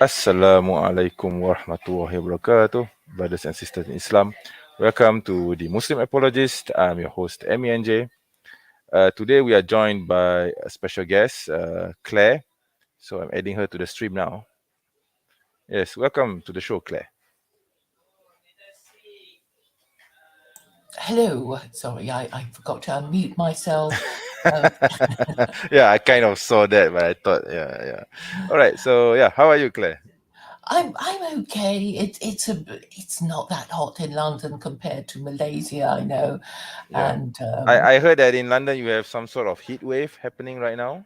Assalamualaikum warahmatullahi wabarakatuh, brothers and sisters in Islam. Welcome to the Muslim Apologist. I'm your host, MENJ. Today we are joined by a special guest, Claire. So I'm adding her to the stream now. Yes, welcome to the show, Claire. Hello, sorry, I forgot to unmute myself. Um, Yeah, I kind of saw that, but I thought, yeah. All right, so yeah, how are you, Claire? I'm okay. It's not that hot in London compared to Malaysia, I know. Yeah, And I heard that in London you have some sort of heat wave happening right now.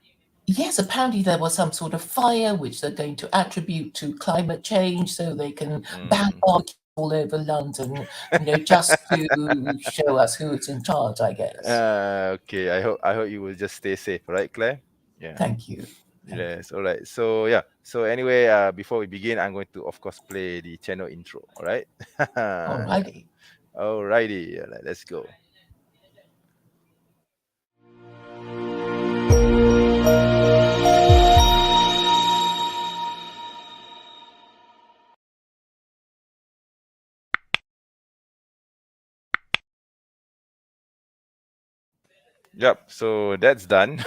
yes, apparently there was some sort of fire which they're going to attribute to climate change, so they can ban Mm. barbecues all over London, just to show us who's in charge, I guess. Okay, I hope you will just stay safe, right, Claire? Yeah. Thank you. Thank you. Yes, all right. So yeah. So anyway, before we begin, I'm going to of course play the channel intro. All right. Yeah. Alrighty. Alrighty. All right, let's go. Yep. So that's done.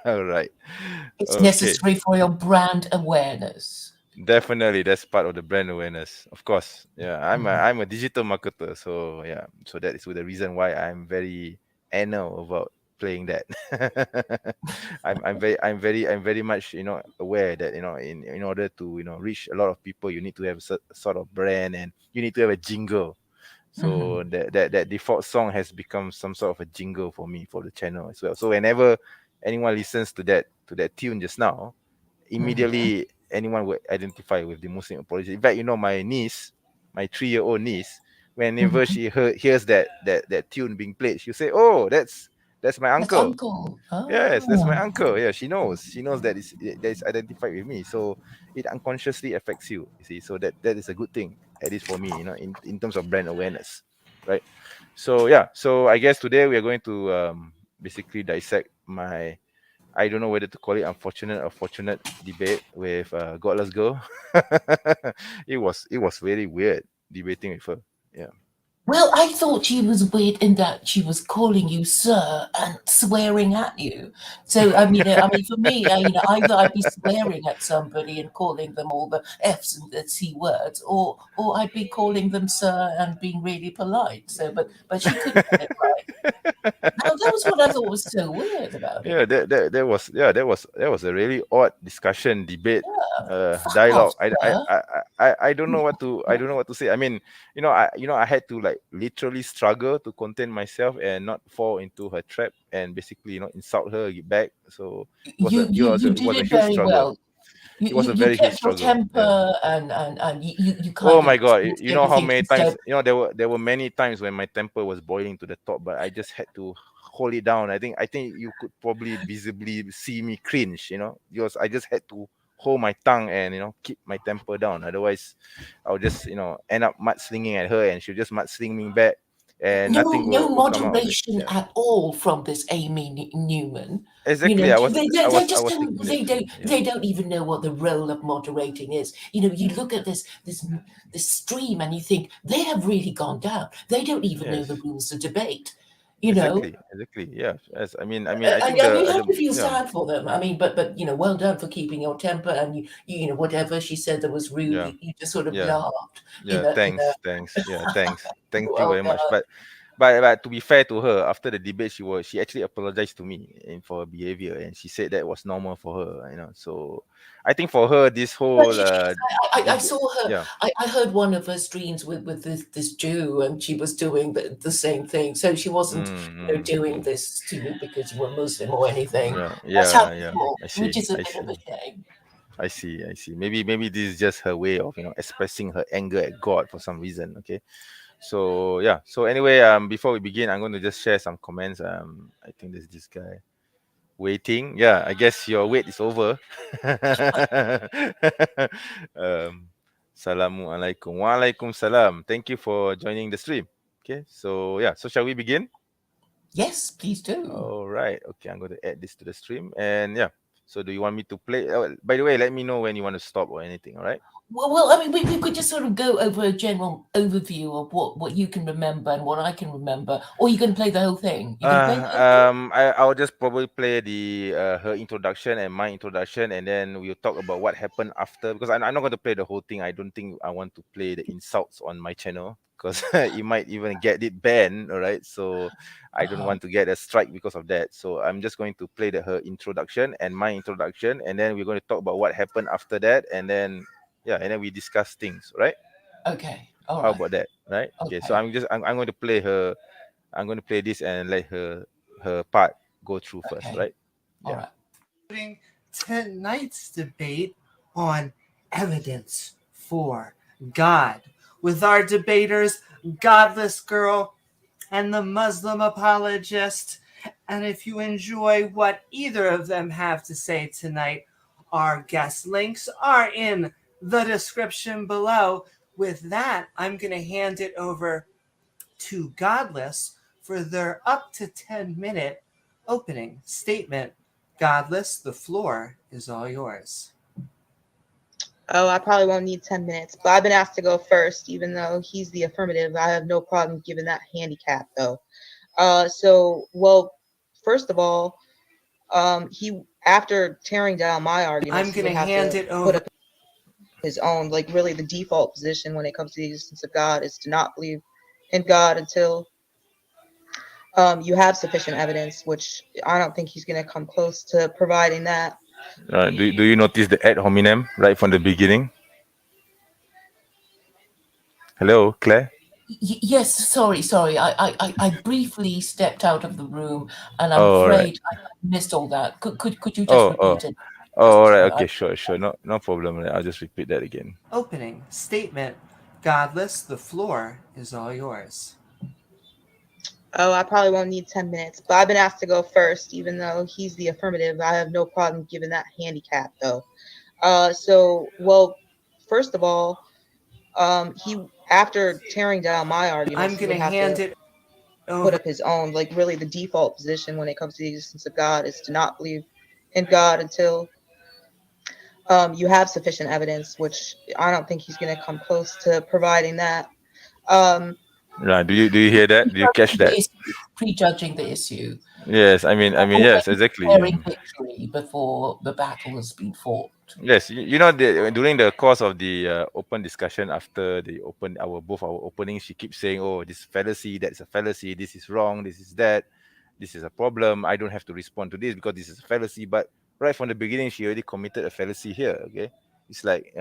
All right. It's Okay. necessary for your brand awareness. Definitely, that's part of the brand awareness. Of course. Yeah. I'm a, Mhm. I'm a digital marketer, so yeah. So that is the reason why I'm very anal about playing that. I'm very much aware that in order to reach a lot of people, you need to have a sort of brand, and you need to have a jingle. So Mhm. that default song has become some sort of a jingle for me for the channel as well. So whenever anyone listens to that tune just now, Mhm. immediately anyone would identify with the Muslim apology. In fact, my niece, my 3-year-old niece, whenever Mhm. she hears that tune being played, she'll say, "Oh, that's my That's uncle." uncle. Yes, that's my Oh. uncle. Yeah, she knows. She knows that is identified with me. So it unconsciously affects you. You see, so that is a good thing. At least for me, in terms of brand awareness, right? So yeah. So I guess today we are going to basically dissect my, I don't know whether to call it unfortunate or fortunate debate with Godless Girl. It was very weird debating with her. Yeah. Well, I thought she was weird in that she was calling you sir and swearing at you. So I mean, for me, either I'd be swearing at somebody and calling them all the F's and the C words, or I'd be calling them sir and being really polite. So, but she couldn't get it right. Now that was what I thought was so weird about Yeah, it. that was a really odd discussion, debate, Yeah, fuck off, dialogue. sir. I don't know what to say. I mean, I had to like literally struggle to contain myself and not fall into her trap and basically insult her back. So it was a You it you was a, you it did was a it huge very struggle. well. You It was you a you very huge kept your struggle. Yeah. temper and you Oh kind my of god, told you know how everything many she times, said. there were many times when my temper was boiling to the top, but I just had to hold it down. I think you could probably visibly see me cringe, because I just had to hold my tongue and keep my temper down. Otherwise I'll just end up mudslinging at her, and she'll just mudsling me back, and No, nothing no will come out of it. moderation Yeah. at all from this Amy Newman. Exactly. I was They, I they, they was I just was don't thinking they that too. don't Yeah. they don't even know what the role of moderating is. You look at this stream and you think they have really gone down. They don't even know the Yes. rules of debate. You know, Exactly. Yeah. Yes. I mean, I think and you have the to feel yeah. sad for them. I mean, but well done for keeping your temper. And whatever she said that was rude, Yeah. you just sort of Yeah. laughed. Yeah, thanks. Yeah, thanks. Thank you Well very much. done. But to be fair to her, after the debate, she actually apologized to me for her behavior, and she said that was normal for her. So I think for her, this But whole I debate, saw her. yeah. I heard one of her streams with this Jew, and she was doing the same thing. So she wasn't, doing Mm. this to you because you were Muslim or anything. Yeah, That's how yeah, I yeah. thought, I which see, is a I bit of see, a shame. I see. Maybe this is just her way of expressing her anger at God for some reason. Okay. So yeah. So anyway, before we begin, I'm going to just share some comments. I think there's this guy waiting. Yeah, I guess your wait is over. um, Salamu alaikum. Wa alaikum salam. Thank you for joining the stream. Okay, so yeah, so shall we begin? Yes, please do. All right. Okay, I'm going to add this to the stream, and yeah. So do you want me to play? By the way, let me know when you want to stop or anything. All right. Well, I mean, we could just sort of go over a general overview of what you can remember and what I can remember, or you can play the whole thing. You can play the whole thing. I'll just probably play the her introduction and my introduction, and then we'll talk about what happened after. Because I'm not going to play the whole thing. I don't think I want to play the insults on my channel because you might even get it banned. All right, so I don't Uh-huh. want to get a strike because of that. So I'm just going to play her introduction and my introduction, and then we're going to talk about what happened after that, and then and then we discuss things. Right? Okay. All How right. about that? Right? Okay. So Okay. I'm going to play her. I'm going to play this and let her part go through first, Okay. right? All Yeah. right. Tonight's debate on evidence for God with our debaters, Godless Girl and the Muslim Apologist. And if you enjoy what either of them have to say tonight, our guest links are in the description below. With that, I'm going to hand it over to Godless for their up to 10-minute opening statement. Godless, the floor is all yours. Oh, I probably won't need 10 minutes, but I've been asked to go first, even though he's the affirmative. I have no problem giving that handicap, though. Well, first of all, he, after tearing down my arguments, I'm going to hand it over. put up his own, like really the default position when it comes to the existence of God is to not believe in God until you have sufficient evidence, which I don't think he's going to come close to providing that. Do you notice the ad hominem right from the beginning? Hello, Claire. Yes, sorry. I briefly stepped out of the room, and I'm Oh, all right. afraid I missed all that. Could you just repeat it? All right. Okay, sure. No problem. I'll just repeat that again. Opening statement. Godless, the floor is all yours. Oh, I probably won't need 10 minutes, but I've been asked to go first, even though he's the affirmative. I have no problem giving that handicap, though. Well, first of all, he, after tearing down my arguments, I'm going to hand it over. Put up his own, like really the default position when it comes to the existence of God is to not believe in God until you have sufficient evidence, which I don't think he's going to come close to providing that. Right. Do you hear that? Do you catch that? Prejudging the issue. Yes. I mean, yes, exactly. Declaring victory before the battle has been fought. Yes, during the course of the open discussion after our openings, she keeps saying, "Oh, this fallacy, that's a fallacy. This is wrong. This is that. This is a problem. I don't have to respond to this because this is a fallacy." But right from the beginning, she already committed a fallacy here. Okay, it's like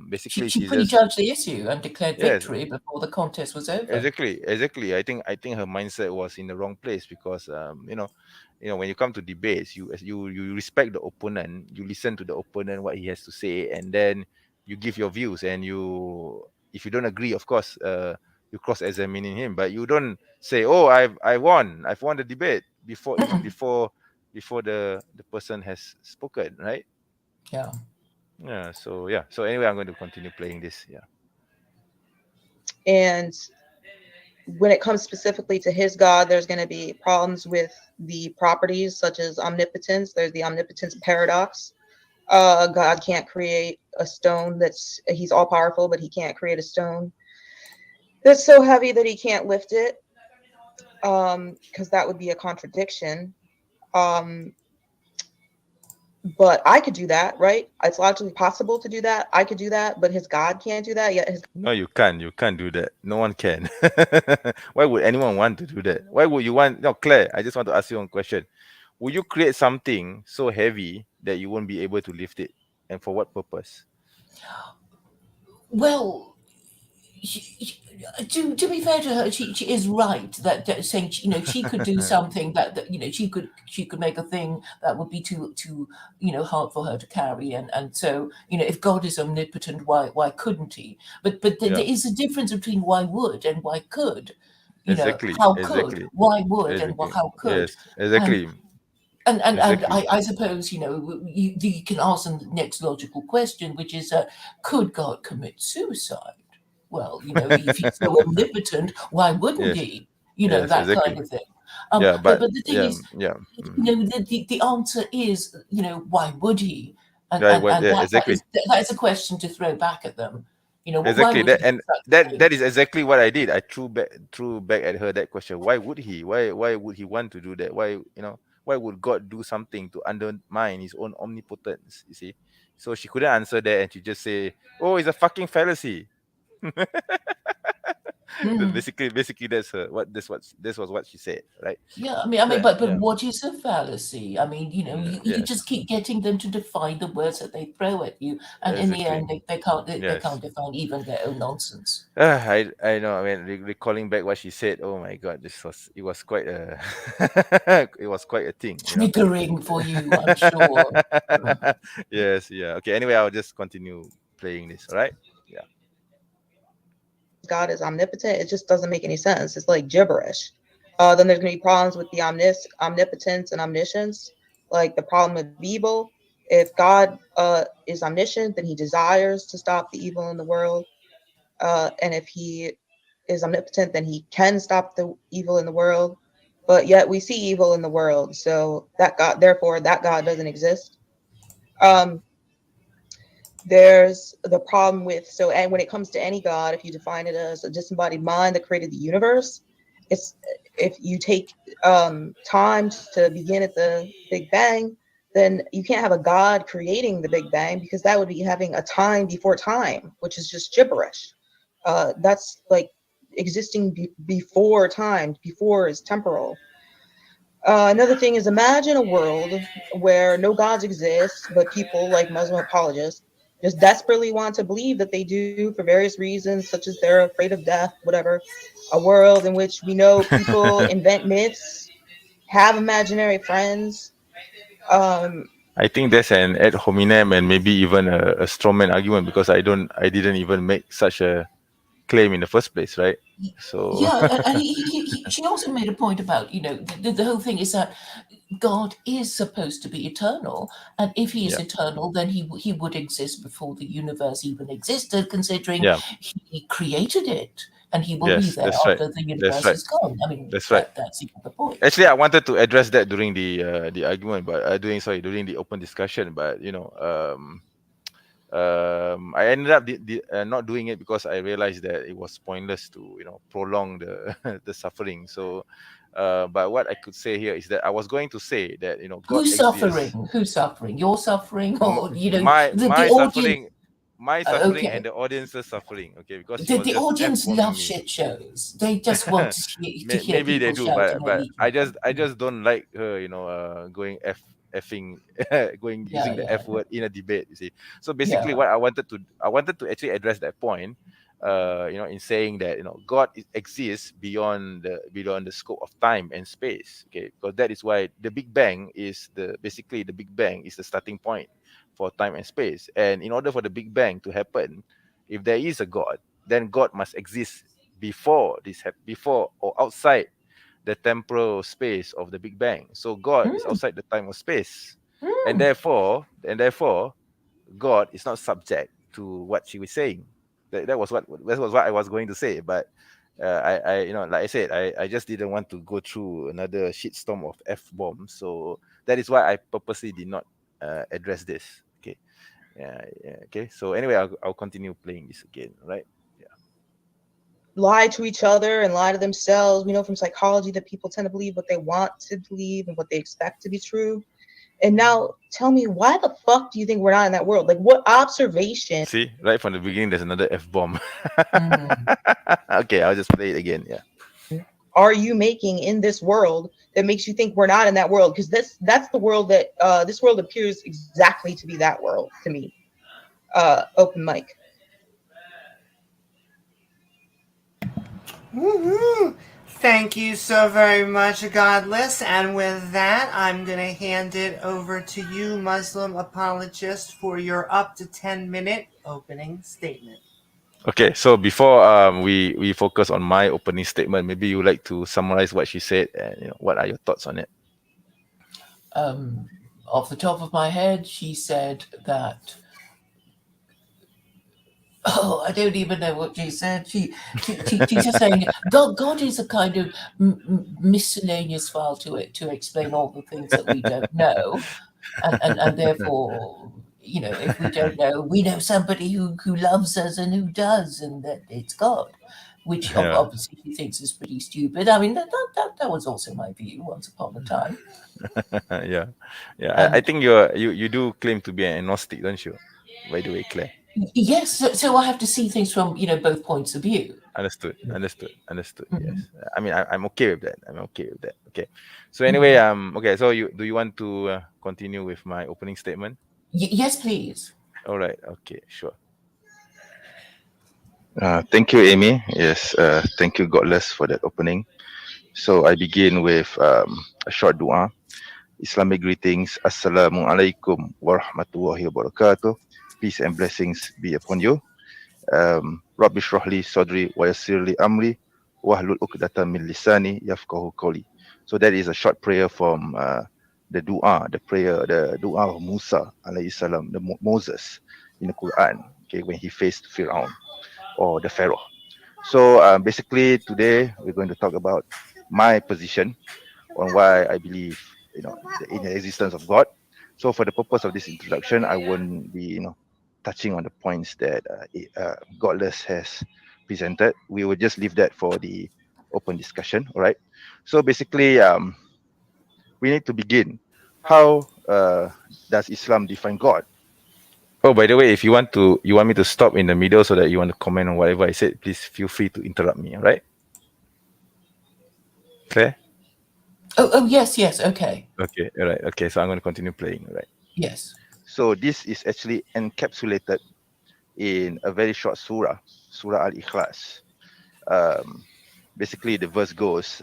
basically she she's prejudged the issue and declared victory before the contest was over. Exactly. I think her mindset was in the wrong place because when you come to debates, you respect the opponent, you listen to the opponent what he has to say, and then you give your views. And if you don't agree, of course, you cross-examining him, but you don't say, "Oh, I've won the debate," before the person has spoken, right? Yeah. Yeah. So anyway, I'm going to continue playing this. Yeah. And when it comes specifically to his God, there's going to be problems with the properties such as omnipotence. There's the omnipotence paradox. God can't create a stone he's all powerful, but he can't create a stone that's so heavy that he can't lift it, because that would be a contradiction. But I could do that, right? It's logically possible to do that. I could do that, but his God can't do that. Yet No, you can't. You can't do that. No one can. Why would anyone want to do that? Why would you want? No, Claire, I just want to ask you one question. Would you create something so heavy that you won't be able to lift it? And for what purpose? Well, to be fair to her, she is right that saying she could do something that she could make a thing that would be too hard for her to carry, and so if God is omnipotent, why couldn't he? But there is a difference between why would and why could. Exactly. How could, why would, and how could. Yes, exactly. And I suppose you can ask the next logical question, which is, could God commit suicide? Well, if he's so omnipotent, why wouldn't he? Yes, That exactly. kind of thing. But the thing is, yeah. the answer is, why would he? And Yeah, and, and that, exactly. that is a question to throw back at them. Why Exactly would that, he do and such a that thing? is exactly what I did. I threw back at her that question. Why would he? Why would he want to do that? Why would God do something to undermine his own omnipotence? You see, so she couldn't answer that, and she just say, "Oh, it's a fucking fallacy." Hmm. Basically, this was what she said, right? Yeah, So but yeah, what is a fallacy? You just yes, keep getting them to define the words that they throw at you, and in the exactly, end, they yes. can't define even their own nonsense. I know. I mean, recalling back what she said. Oh my God, it was quite a it was quite a thing, you know. Triggering for you, I'm sure. Yes, yeah. Okay. Anyway, I'll just continue playing this. All right. Yeah. God is omnipotent, it just doesn't make any sense. It's like gibberish. Then there's going to be problems with the omnipotence and omniscience, like the problem with evil. If God is omniscient, then he desires to stop the evil in the world. And if he is omnipotent, then he can stop the evil in the world. But yet we see evil in the world. So therefore, that God doesn't exist. Um, there's the problem with and when it comes to any god, if you define it as a disembodied mind that created the universe, it's if you take time to begin at the Big Bang, then you can't have a god creating the Big Bang, because that would be having a time before time, which is just gibberish. That's like existing before time. Before is temporal. Another thing is, imagine a world where no gods exist, but people like Muslim apologists just desperately want to believe that they do for various reasons, such as they're afraid of death, whatever. A world in which we know people invent myths, have imaginary friends. Um, I think that's an ad hominem and maybe even a strawman argument, because I didn't even make such a claim in the first place, right? So Yeah, and she also made a point about, the whole thing is that God is supposed to be eternal, and if he is yeah, eternal, then he would exist before the universe even existed, considering yeah, he created it, and he will be yes, there that's right, after the that's universe right, is gone. that's right. That's the point. Actually, I wanted to address that during the argument, but during the open discussion, but I ended up not doing it because I realized that it was pointless to prolong the the suffering. So, but what I could say here is that I was going to say that God Who's exists. suffering? Who's suffering? You're suffering, M- or my the my audience? suffering, my suffering, and Okay, the audience's suffering. Okay, because she the, was the just f audience love bombing me. shit shows. They just want to hear Maybe they people do, shouting at but each other. I just don't like her, going effing going Yeah, using the yeah, F word in a debate. You see, so basically, yeah. what I wanted to actually address that point, in saying that God exists beyond the scope of time and space. Okay, because that is why the Big Bang is the Big Bang is the starting point for time and space, and in order for the Big Bang to happen, if there is a God, then God must exist before or outside the temporal space of the Big Bang. So God is Mm, outside the time or space, and mm. therefore God is not subject to what she was saying. That was what I was going to say, but I like I said, I just didn't want to go through another shitstorm of F bombs. So that is why I purposely did not address this. Okay. Yeah, yeah. Okay. So anyway, I'll continue playing this again. Right. Yeah. lie to each other and lie to themselves. We know from psychology that people tend to believe what they want to believe and what they expect to be true. And now tell me, why the fuck do you think we're not in that world? Like, what observation See, right from the beginning, there's another F bomb. Mm. Okay, I'll just play it again. Yeah. are you making in this world that makes you think we're not in that world? Because that's the world that this world appears exactly to be that world to me. Open mic. Woohoo! Thank you so very much, Godless. And with that, I'm going to hand it over to you, Muslim apologist, for your up to 10-minute opening statement. Okay, so before we focus on my opening statement, maybe you would like to summarize what she said, and what are your thoughts on it? Off the top of my head, she said that Oh, I don't even know what she said. She's just saying God is a kind of miscellaneous file to explain all the things that we don't know, and therefore, if we don't know, we know somebody who loves us and who does, and that it's God, which Yeah. obviously she thinks is pretty stupid. I mean, that was also my view once upon a time. Yeah. Yeah. I And think you do claim to be an agnostic, don't you? By the way, Claire. yes, so I have to see things from both points of view. Understood. Understood. Understood. Mhm, Yes. I mean, I'm okay with that. I'm okay with that. Okay. So anyway, mhm. okay. So you want to continue with my opening statement? Yes, please. All right. Okay. Sure. Thank you, Amy. Yes. Thank you, Godless, for that opening. So I begin with a short dua. Islamic greetings. Assalamualaikum warahmatullahi wabarakatuh. Peace and blessings be upon you. Rabbi shrahli sadri wa yassirli amri wahlul uqdatan min lisani yafqahu qawli. So that is a short prayer from the dua, the dua of Musa alayhi salam, Moses in the Quran. Okay, when he faced Fir'aun or the Pharaoh. So basically today we're going to talk about my position on why I believe in the existence of God. So for the purpose of this introduction, I won't be touching on the points that Godless has presented. We will just leave that for the open discussion. All right. So basically, we need to begin. How does Islam define God? Oh, by the way, if you want me to stop in the middle so that you want to comment on whatever I said, please feel free to interrupt me. All right, Claire? Oh, yes, okay. Okay, all right. Okay, so I'm going to continue playing. All right. Yes. So this is actually encapsulated in a very short surah, Surah Al-Ikhlas. Um, Basically, the verse goes,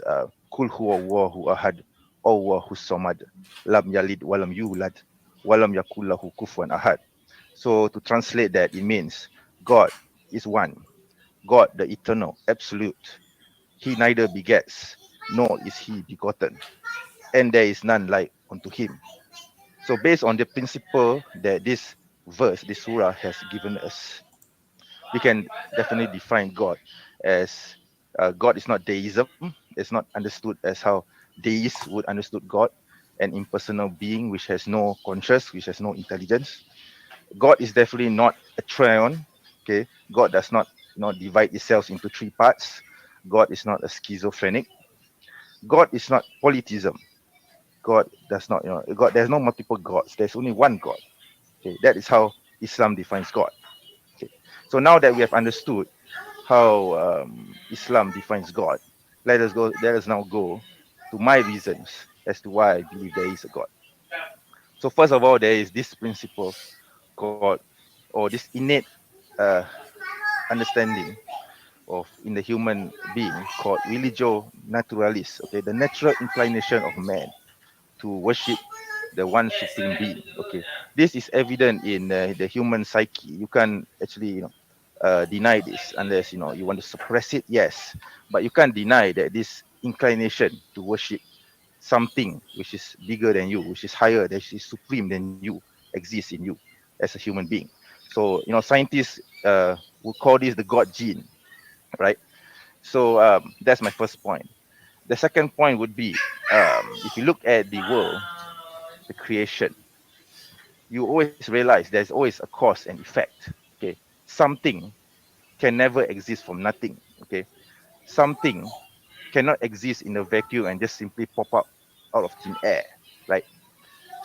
Kul huwa Allahu ahad, Allahu samad, lam yalid walam yulad, walam yakul lahu kufuwan ahad. So to translate that, it means God is one, God the eternal, absolute. He neither begets, nor is he begotten, and there is none like unto him. So based on the principle that this verse, this surah has given us, we can definitely define God as God is not deism. It's not understood as how deists would understood God, an impersonal being which has no conscious, which has no intelligence. God is definitely not a trion. Okay, God does not divide itself into three parts. God is not a schizophrenic. God is not polytheism. God does not, God. There's no multiple gods. There's only one God. Okay, that is how Islam defines God. Okay, so now that we have understood how Islam defines God, let us go. Let us now go to my reasons as to why I believe there is a God. So first of all, there is this principle called, or this innate uh, understanding of in the human being called religio naturalis. Okay, the natural inclination of man to worship the one supreme being. Okay, this is evident in the human psyche. You can't actually deny this unless you want to suppress it. Yes, but you can't deny that this inclination to worship something which is bigger than you, which is higher, that is supreme than you, exists in you as a human being. So scientists would call this the God gene, right? So that's my first point. The second point would be, if you look at the world, the creation, you always realize there's always a cause and effect. Okay, something can never exist from nothing. Okay, something cannot exist in a vacuum and just simply pop up out of thin air, right?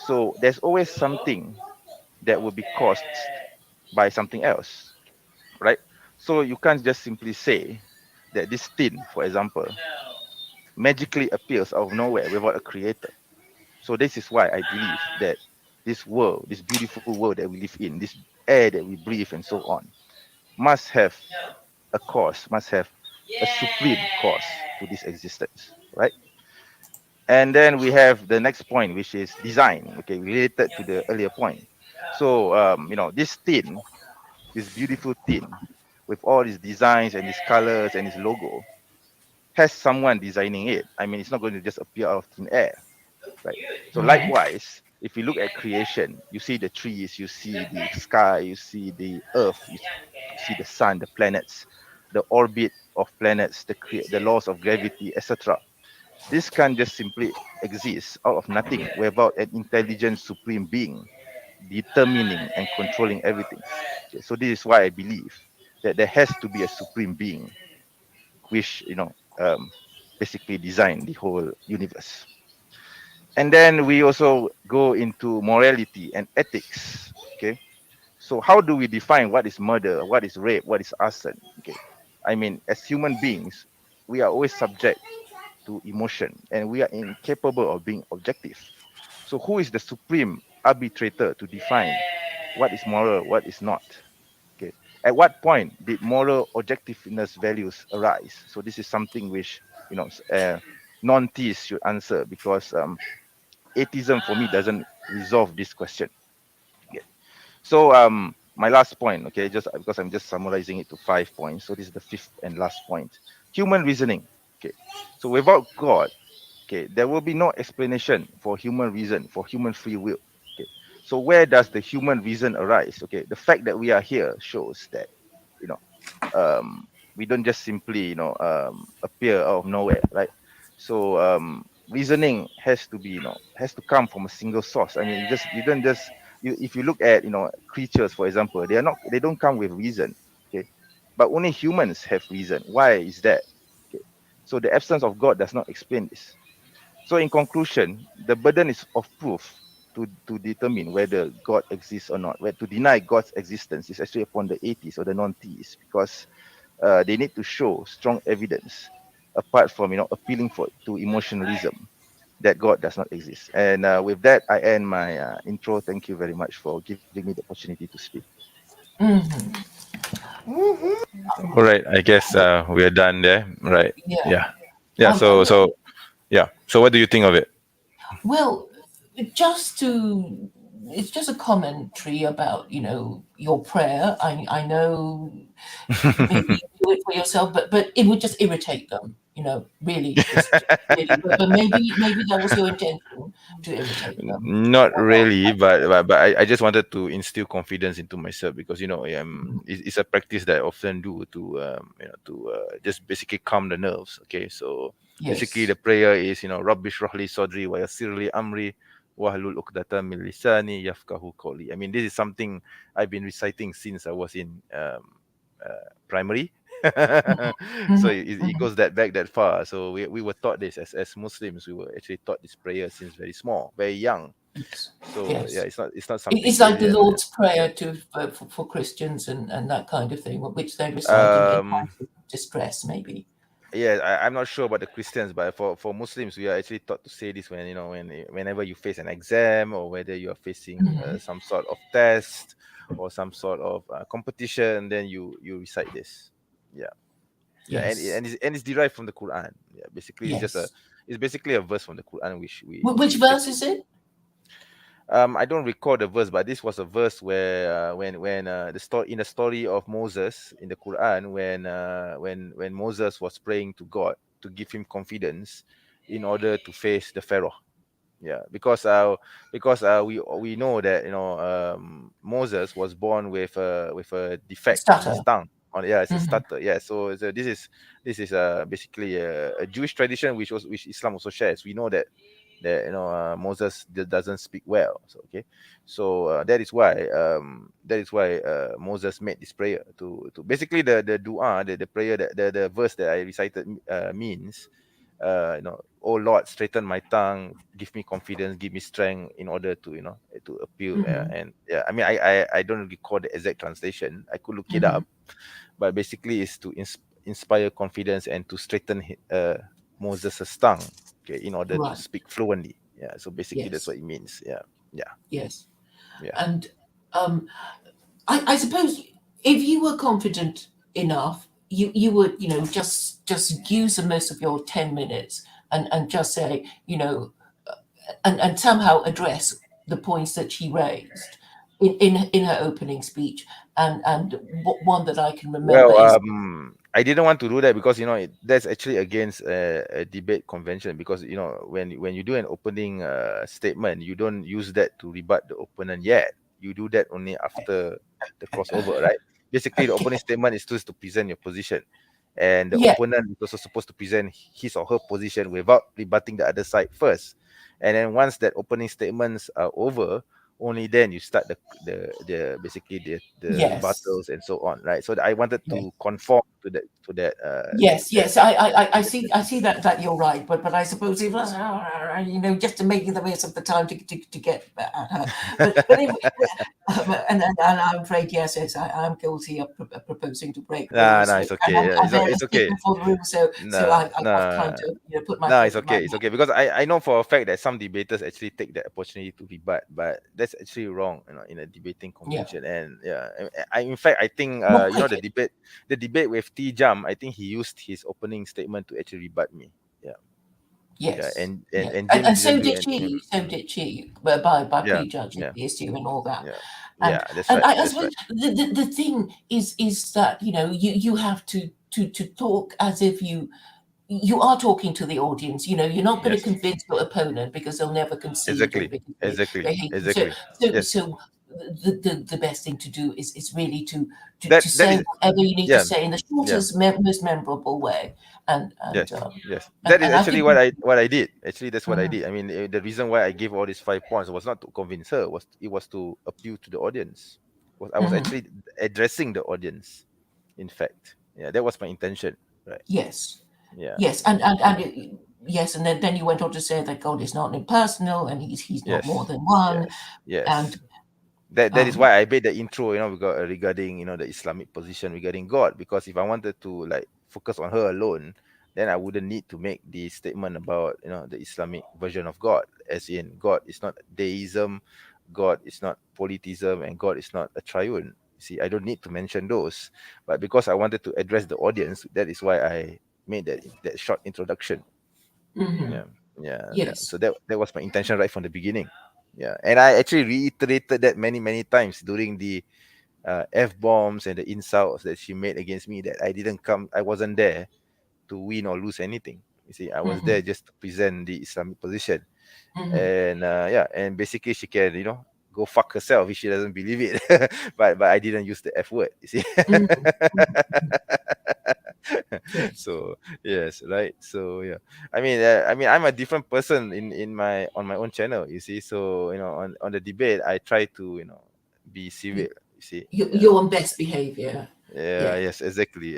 So there's always something that will be caused by something else, right? So you can't just simply say that this tin, for example, magically appears out of nowhere without a creator. So this is why I believe that this world, this beautiful world that we live in, this air that we breathe and so on, must have a cause, must have a supreme cause to this existence, right? And then we have the next point, which is design, okay, related to the earlier point. So, this tin, this beautiful tin, with all these designs and these colors and its logo, has someone designing it. I mean, it's not going to just appear out of thin air, right? So Mhm. likewise, if you look at creation, you see the trees, you see the sky, you see the earth, you see the sun, the planets, the orbit of planets, the laws of gravity, etc. This can't just simply exist out of nothing without an intelligent supreme being determining and controlling everything. Okay, so this is why I believe that there has to be a supreme being which basically designed the whole universe. And then we also go into morality and ethics. Okay, so how do we define what is murder, what is rape, what is arson? Okay, I mean, as human beings, we are always subject to emotion and we are incapable of being objective. So who is the supreme arbitrator to define what is moral, what is not? Okay, at what point did moral objectiveness values arise? So this is something which non-theists should answer, because atheism for me doesn't resolve this question. Okay. So my last point, okay, just because I'm just summarizing it to 5 points. So this is the fifth and last point. Human reasoning. Okay. So without God, okay, there will be no explanation for human reason, for human free will. Okay. So where does the human reason arise? Okay, the fact that we are here shows that, you know, we don't just simply, appear out of nowhere, right? So reasoning has to be, has to come from a single source. I mean, you don't just if you look at, creatures, for example, they don't come with reason. Okay, but only humans have reason. Why is that? Okay, so the absence of God does not explain this. So in conclusion, the burden is of proof to determine whether God exists or not. Where to deny God's existence is actually upon the atheists or the non-theists, because they need to show strong evidence, apart from appealing to emotionalism, that God does not exist. And with that, I end my intro. Thank you very much for giving me the opportunity to speak. Mm-hmm. All right, I guess we are done there, right? Yeah. Yeah. So what do you think of it? Well, it's just a commentary about your prayer. I know maybe you do it for yourself, but it would just irritate them. Really, just really. But maybe that was your intention, to irritate them. Not really, but I just wanted to instill confidence into myself, because it's a practice that I often do to just basically calm the nerves. Okay, so basically the Yes. prayer is Rabbi shrah li sadri wa yassir li amri wahlul uqdatan min lisani yafqahu qawli. I mean, this is something I've been reciting since I was in primary. So it goes back that far. So we were taught this as Muslims. We were actually taught this prayer since very small, very young. Yes. So yeah, Yes. it's not something It's like the alien. Lord's Prayer for Christians and that kind of thing, which they recite in times of distress, maybe. Yeah, I'm not sure about the Christians, but for Muslims, we are actually taught to say this whenever you face an exam, or whether you are facing some sort of test or some sort of competition, then you recite this. Yeah. Yeah, Yes. and it's derived from the Quran. Yeah, basically Yes. it's basically a verse from the Quran which Which we take. verse is it? I don't recall the verse, but this was a verse where when the story of Moses in the Quran, when Moses was praying to God to give him confidence in order to face the Pharaoh. Yeah, because we know that Moses was born with a defect in his Stutter. tongue. It's a Mhm. stutter. Yeah, so this is basically a Jewish tradition which Islam also shares. We know that Moses doesn't speak well. So okay, so that is why Moses made this prayer to basically the dua, the prayer, that the verse that I recited means, oh Lord, straighten my tongue, give me confidence, give me strength in order to to appeal. Mhm. And yeah, I mean, I don't recall the exact translation. I could look it Mhm. up, but basically it's to inspire confidence and to straighten Moses' tongue, okay, in order to Right. speak fluently. Yeah, so basically that's Yes. what it means. Yeah, yeah, Yes. yeah. And um, I suppose if you were confident enough, you would just use the most of your 10 minutes and just say and somehow address the points that she raised in her opening speech, and one that I can remember Well, is I didn't want to do that because that's actually against a debate convention, because when you do an opening statement, you don't use that to rebut the opponent yet. You do that only after the crossover, right? Basically, the Okay. opening statement is just to present your position, and the Yeah. opponent is also supposed to present his or her position without rebutting the other side first. And then once that opening statements are over, only then you start the basically the Yes. rebuttals and so on, right? So I wanted Yes. to conform to Yes, that yes, I see that you're right, but I suppose it was, just to make the most of the time to get at her. But anyway, and I'm afraid, yes, I'm guilty of proposing to break Nah, rules. nah, So, it's and okay. Yeah, I'm very it's okay. speaking for the rules, so Nah, I have kind nah. of put my No, foot it's in my okay. It's mouth. okay because I know for a fact that some debaters actually take the opportunity to rebut, but that's actually wrong, in a debating Yeah, convention. And yeah, in fact, I think not cricket. the debate with T Jam, I think he used his opening statement to actually rebut me. Yeah, yeah, Yes, and yes, and James and so didn't do did any. she. So did she, by Yeah, prejudging yeah, the issue and all that. yeah, And yeah. That's and right. I That's suppose right. the thing is that you have to talk as if you are talking to the audience. You're not going to Yes, convince your opponent because they'll never concede, or exactly, because exactly, they hate you. So exactly. so Yes, so the best thing to do is really to that say is whatever you need to yeah, say in the yeah. shortest, most memorable way. And Yes, and um, yes. and, That is and I actually think. what I did. Actually, that's what I Mhm, did. I mean, the reason why I gave all these 5 points was not to convince her. It was to appeal to the audience. I was mhm. actually addressing the audience. In fact, yeah, that was my intention. Right. Yes. Yeah. Yes, yes, and then you went on to say that God is not impersonal, and he's not more Yes. than one. Yes. And Yes. That is um, why I made the intro, regarding the Islamic position regarding God. Because if I wanted to like focus on her alone, then I wouldn't need to make the statement about the Islamic version of God, as in God is not deism, God is not polytheism, and God is not a triune. See, I don't need to mention those, but because I wanted to address the audience, that is why I made that short introduction. mhm, Yeah, yeah, yeah. So yes, that was my intention right from the beginning. Yeah, and I actually reiterated that many many times during the f bombs and the insults that she made against me. That I wasn't there to win or lose anything. You see, I was mhm, there just to present the Islamic position, mhm, and yeah, and basically she can go fuck herself if she doesn't believe it. But I didn't use the f word. You see. mhm, mhm, yes, So yes, right. So yeah, I mean I'm a different person in my on my own channel, you see. So on the debate I try to be civil, you see. Yeah, you're on best behavior. yeah, Yeah. yes, exactly,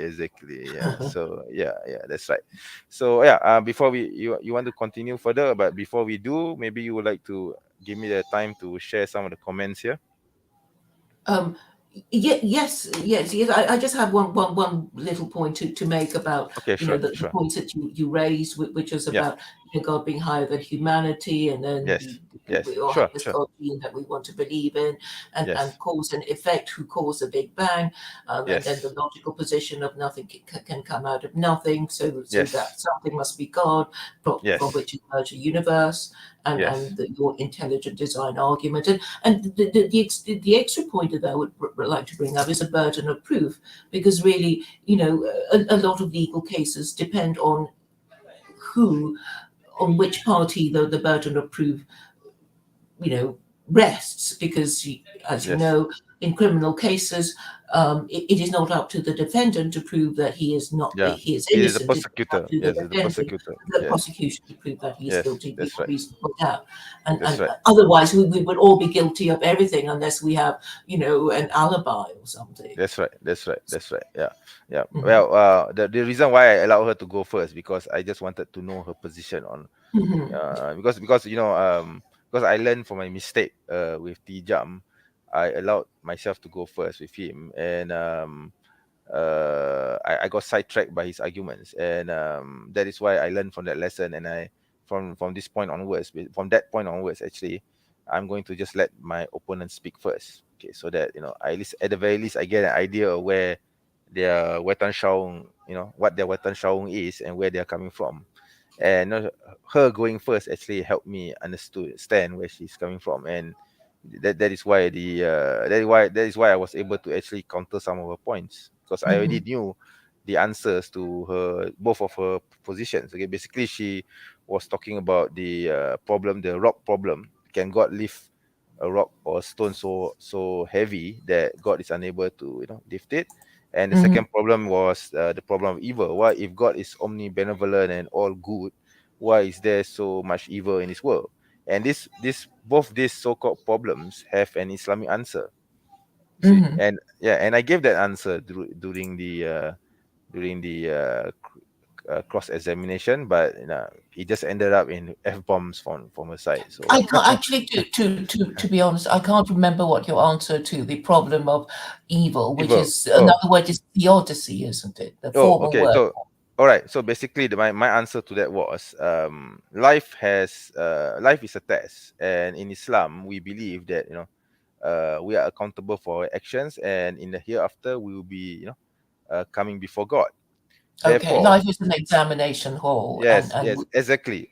yeah. So yeah, that's right. So yeah, before you want to continue further, but before we do, maybe you would like to give me the time to share some of the comments here. Um, yes. I just have one little point to make about Okay, sure, the sure. points that you raised, which is Yeah, about God being higher than humanity, and then yes, we yes, all have sure, this sure. God being that we want to believe in, and Yes, cause and effect, who caused the Big Bang, and then the yes, logical position of nothing can come out of nothing, so yes, that something must be God, from yes, which emerged the universe, yes, your intelligent design argument, and the extra point that I would like to bring up is a burden of proof, because really, a lot of legal cases depend who, on which party the burden of proof, rests, because, as you yes. know, in criminal cases, it is not up to the defendant to prove that Yeah, he is it is the innocent. It is up prosecutor. to the Yes, it's the defendant, prosecutor. the Yes, prosecution, to prove that he is yes, guilty that's beyond right. reasonable doubt. That's And right. otherwise, we would all be guilty of everything unless we have, an alibi or something. That's right. That's right. That's right. Yeah, yeah. Mhm. Well, the reason why I allowed her to go first, because I just wanted to know her position on Mhm. because I learned from my mistake with T Jam. I allowed myself to go first with him, and I got sidetracked by his arguments, and that is why I learned from that lesson. And from this point onwards, from that point onwards, actually, I'm going to just let my opponent speak first. Okay, so that at the very least, I get an idea of where their Wettanschauung, what their Wettanschauung is and where they're coming from. And her going first actually helped me understand where she's coming from, and that is why I was able to actually counter some of her points, because I already Mhm. knew the answers to her both of her positions. Okay, basically she was talking about the problem, the rock problem. Can God lift a rock or a stone so heavy that God is unable to lift it? And the Mhm. second problem was the problem of evil. Why, if God is omnibenevolent and all good, why is there so much evil in this world? And this both these so-called problems have an Islamic answer. You see, Mhm. and yeah, and I gave that answer during the cross examination, but it just ended up in f bombs from her side. So I can't actually, to be honest, I can't remember what your answer to the problem of evil, which evil. is Oh, another word is theodicy, isn't it? The oh, formal okay. word. So, all right. So basically, my answer to that was life is a test, and in Islam we believe that we are accountable for our actions, and in the hereafter we will be coming before God. Okay, Therefore, life is an examination hall, yes, and yes, exactly.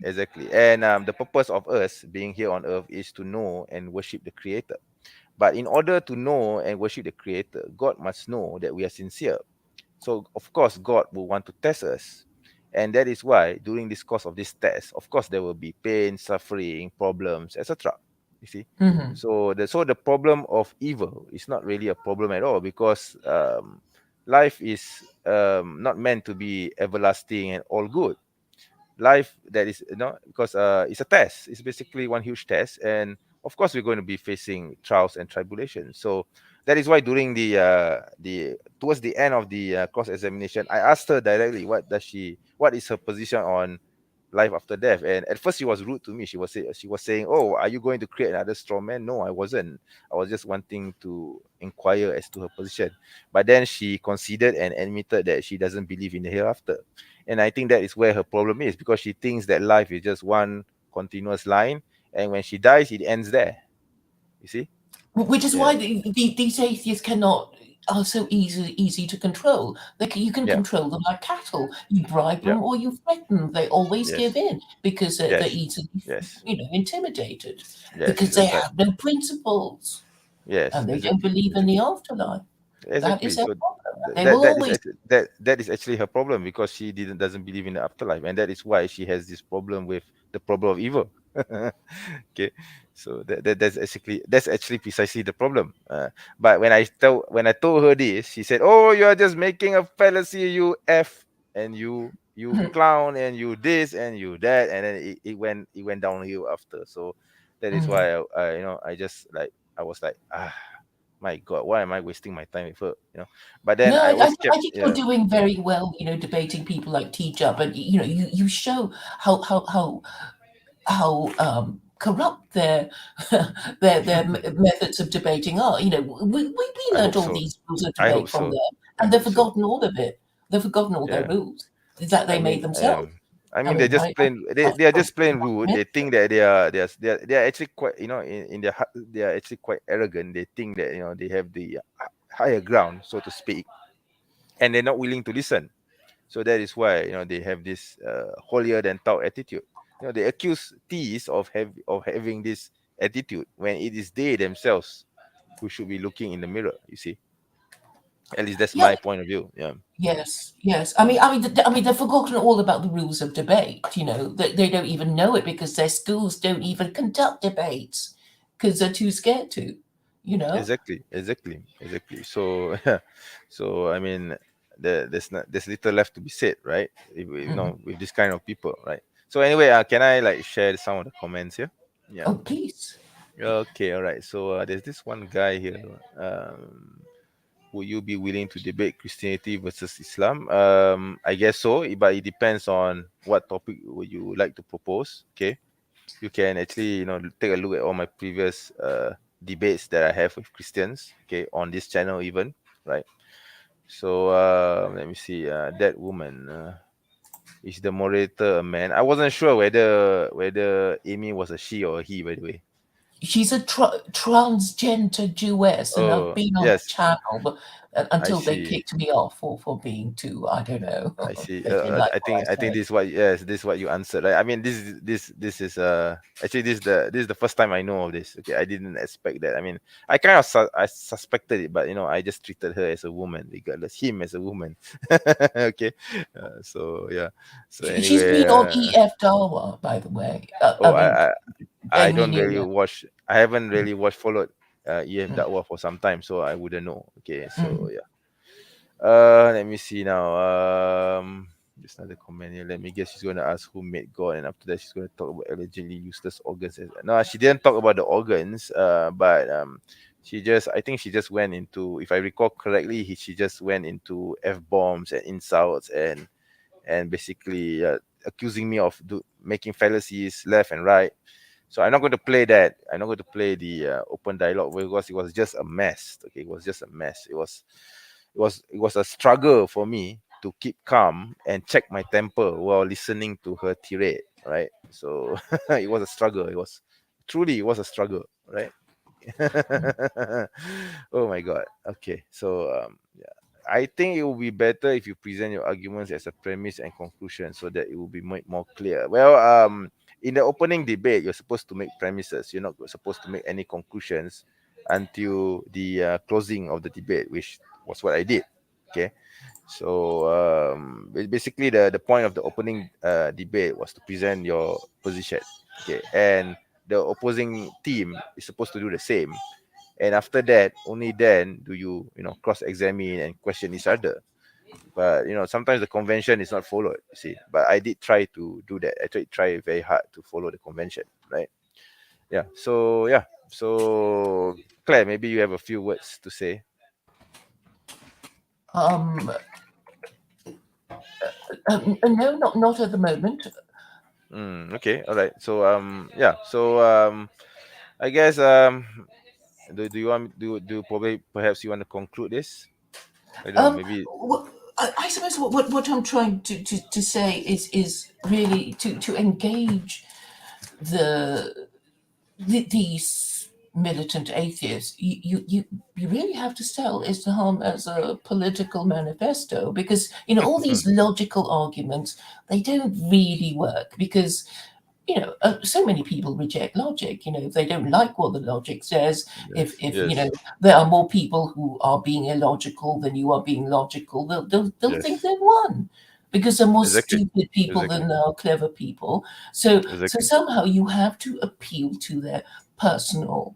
And the purpose of us being here on earth is to know and worship the Creator. But in order to know and worship the Creator, God must know that we are sincere. So of course, God will want to test us, and that is why during this course of this test, of course, there will be pain, suffering, problems, etc. You see, Mhm. so the problem of evil is not really a problem at all, because life is not meant to be everlasting and all good. Life that is because it's a test. It's basically one huge test, and of course we're going to be facing trials and tribulations. So that is why during the towards the end of the cross examination, I asked her directly what is her position on life after death. And at first she was rude to me. She was saying, "Oh, are you going to create another straw man?" No, I wasn't. I was just wanting to inquire as to her position. But then she conceded and admitted that she doesn't believe in the hereafter. And I think that is where her problem is, because she thinks that life is just one continuous line, and when she dies it ends there. You see? Which is Yeah. why these atheists cannot are so easy to control. You can Yeah. control them like cattle. You bribe Yeah. them or you threaten them. They always give Yes. in because they're Yes. easily, Yes. intimidated Yes. because they have no principles Yes. and they don't Exactly. believe in the Exactly. afterlife. That is Exactly. their So problem. They that will that is always. actually, that is actually her problem, because she didn't doesn't believe in the afterlife, and that is why she has this problem with the problem of evil. Okay, so that's actually precisely the problem. But when I told her this, she said, "Oh, you are just making a fallacy, you f, and you clown, and you this and you that," and then it went downhill after. So that is Mm. why I just like, I was like, my God, why am I wasting my time with her? But then No, I always I kept, think you're doing very well, debating people like Teacher, but you show how corrupt their methods of debating are. We I learned hope all so. these rules of I hope debate from so. them, I and they've hope so. forgotten all of it. They've forgotten all their Yeah. rules that I they made mean, themselves. they're just I plain, they are just plain rude. They think that they are actually quite, in their heart, they are actually quite arrogant. They think that they have the higher ground, so to speak, and they're not willing to listen. So that is why they have this holier than thou attitude. They accuse theists of having this attitude when it is they themselves who should be looking in the mirror. You see, at least that's yeah, my point of view. Yeah. yes, yes. I mean, they've forgotten all about the rules of debate. They don't even know it because their schools don't even conduct debates because they're too scared to. You know. Exactly. So, so I mean, there's little left to be said, right? Mhm. With this kind of people, right? So anyway, can I like share some of the comments here? Yeah. Oh, please. Okay. All right. So there's this one guy here. Would you be willing to debate Christianity versus Islam? I guess so, but it depends on what topic would you like to propose. Okay, you can actually take a look at all my previous debates that I have with Christians, okay, on this channel even, right? So let me see. That woman, is the moderator a man? I wasn't sure whether Amy was a she or a he, by the way. she's a transgender Jewess, and I've Oh, been on the yes, channel, but I until they see. kicked me off for being too, I don't know, I see. they didn't like I what I think said. this is what, yes, this is what you answered. Right? I mean, this is actually this is the first time I know of this. Okay, I didn't expect that. I mean, I kind of I suspected it, but I just treated her as a woman, regardless him as a woman. Okay, so yeah. So She's anyway, been on EF Dawa, by the way. oh, I mean, I and you don't knew really that. watch. I haven't really watched followed EF Mm, Dakwah for some time, so I wouldn't know. Okay, so mm. yeah. Let me see now. Just another comment here. Let me guess. She's going to ask who made God, and after that, she's going to talk about allegedly useless organs. No, she didn't talk about the organs. But she just, I think she just went into, if I recall correctly, she just went into f bombs and insults and basically accusing me of making fallacies left and right. So I'm not going to play that. I'm not going to play the open dialogue because it was just a mess. Okay, it was just a mess. It was a struggle for me to keep calm and check my temper while listening to her tirade. Right. So it was a struggle. It was a struggle. Right. Oh my god. Okay. So yeah. I think it will be better if you present your arguments as a premise and conclusion so that it will be more clear. Well, in the opening debate, you're supposed to make premises. You're not supposed to make any conclusions until the closing of the debate, which was what I did. Okay. So basically, the point of the opening debate was to present your position. Okay. And the opposing team is supposed to do the same, and after that only then do you cross examine and question each other. But sometimes the convention is not followed, you see. But I did try to do that. I try very hard to follow the convention, right? Yeah. So yeah. So Claire, maybe you have a few words to say. Um, no, not at the moment. Okay, all right. So yeah. So I guess do you want do probably perhaps you want to conclude this? I don't know, Um, maybe. I suppose what I'm trying to say is really to engage the, these militant atheists. You really have to sell Islam as a political manifesto, because all these logical arguments, they don't really work, because so many people reject logic. If they don't like what the logic says, if Yes, if yes, there are more people who are being illogical than you are being logical, they'll think yes, they've won, because there are more exactly, stupid people exactly, than there are clever people. So exactly. somehow you have to appeal to their personal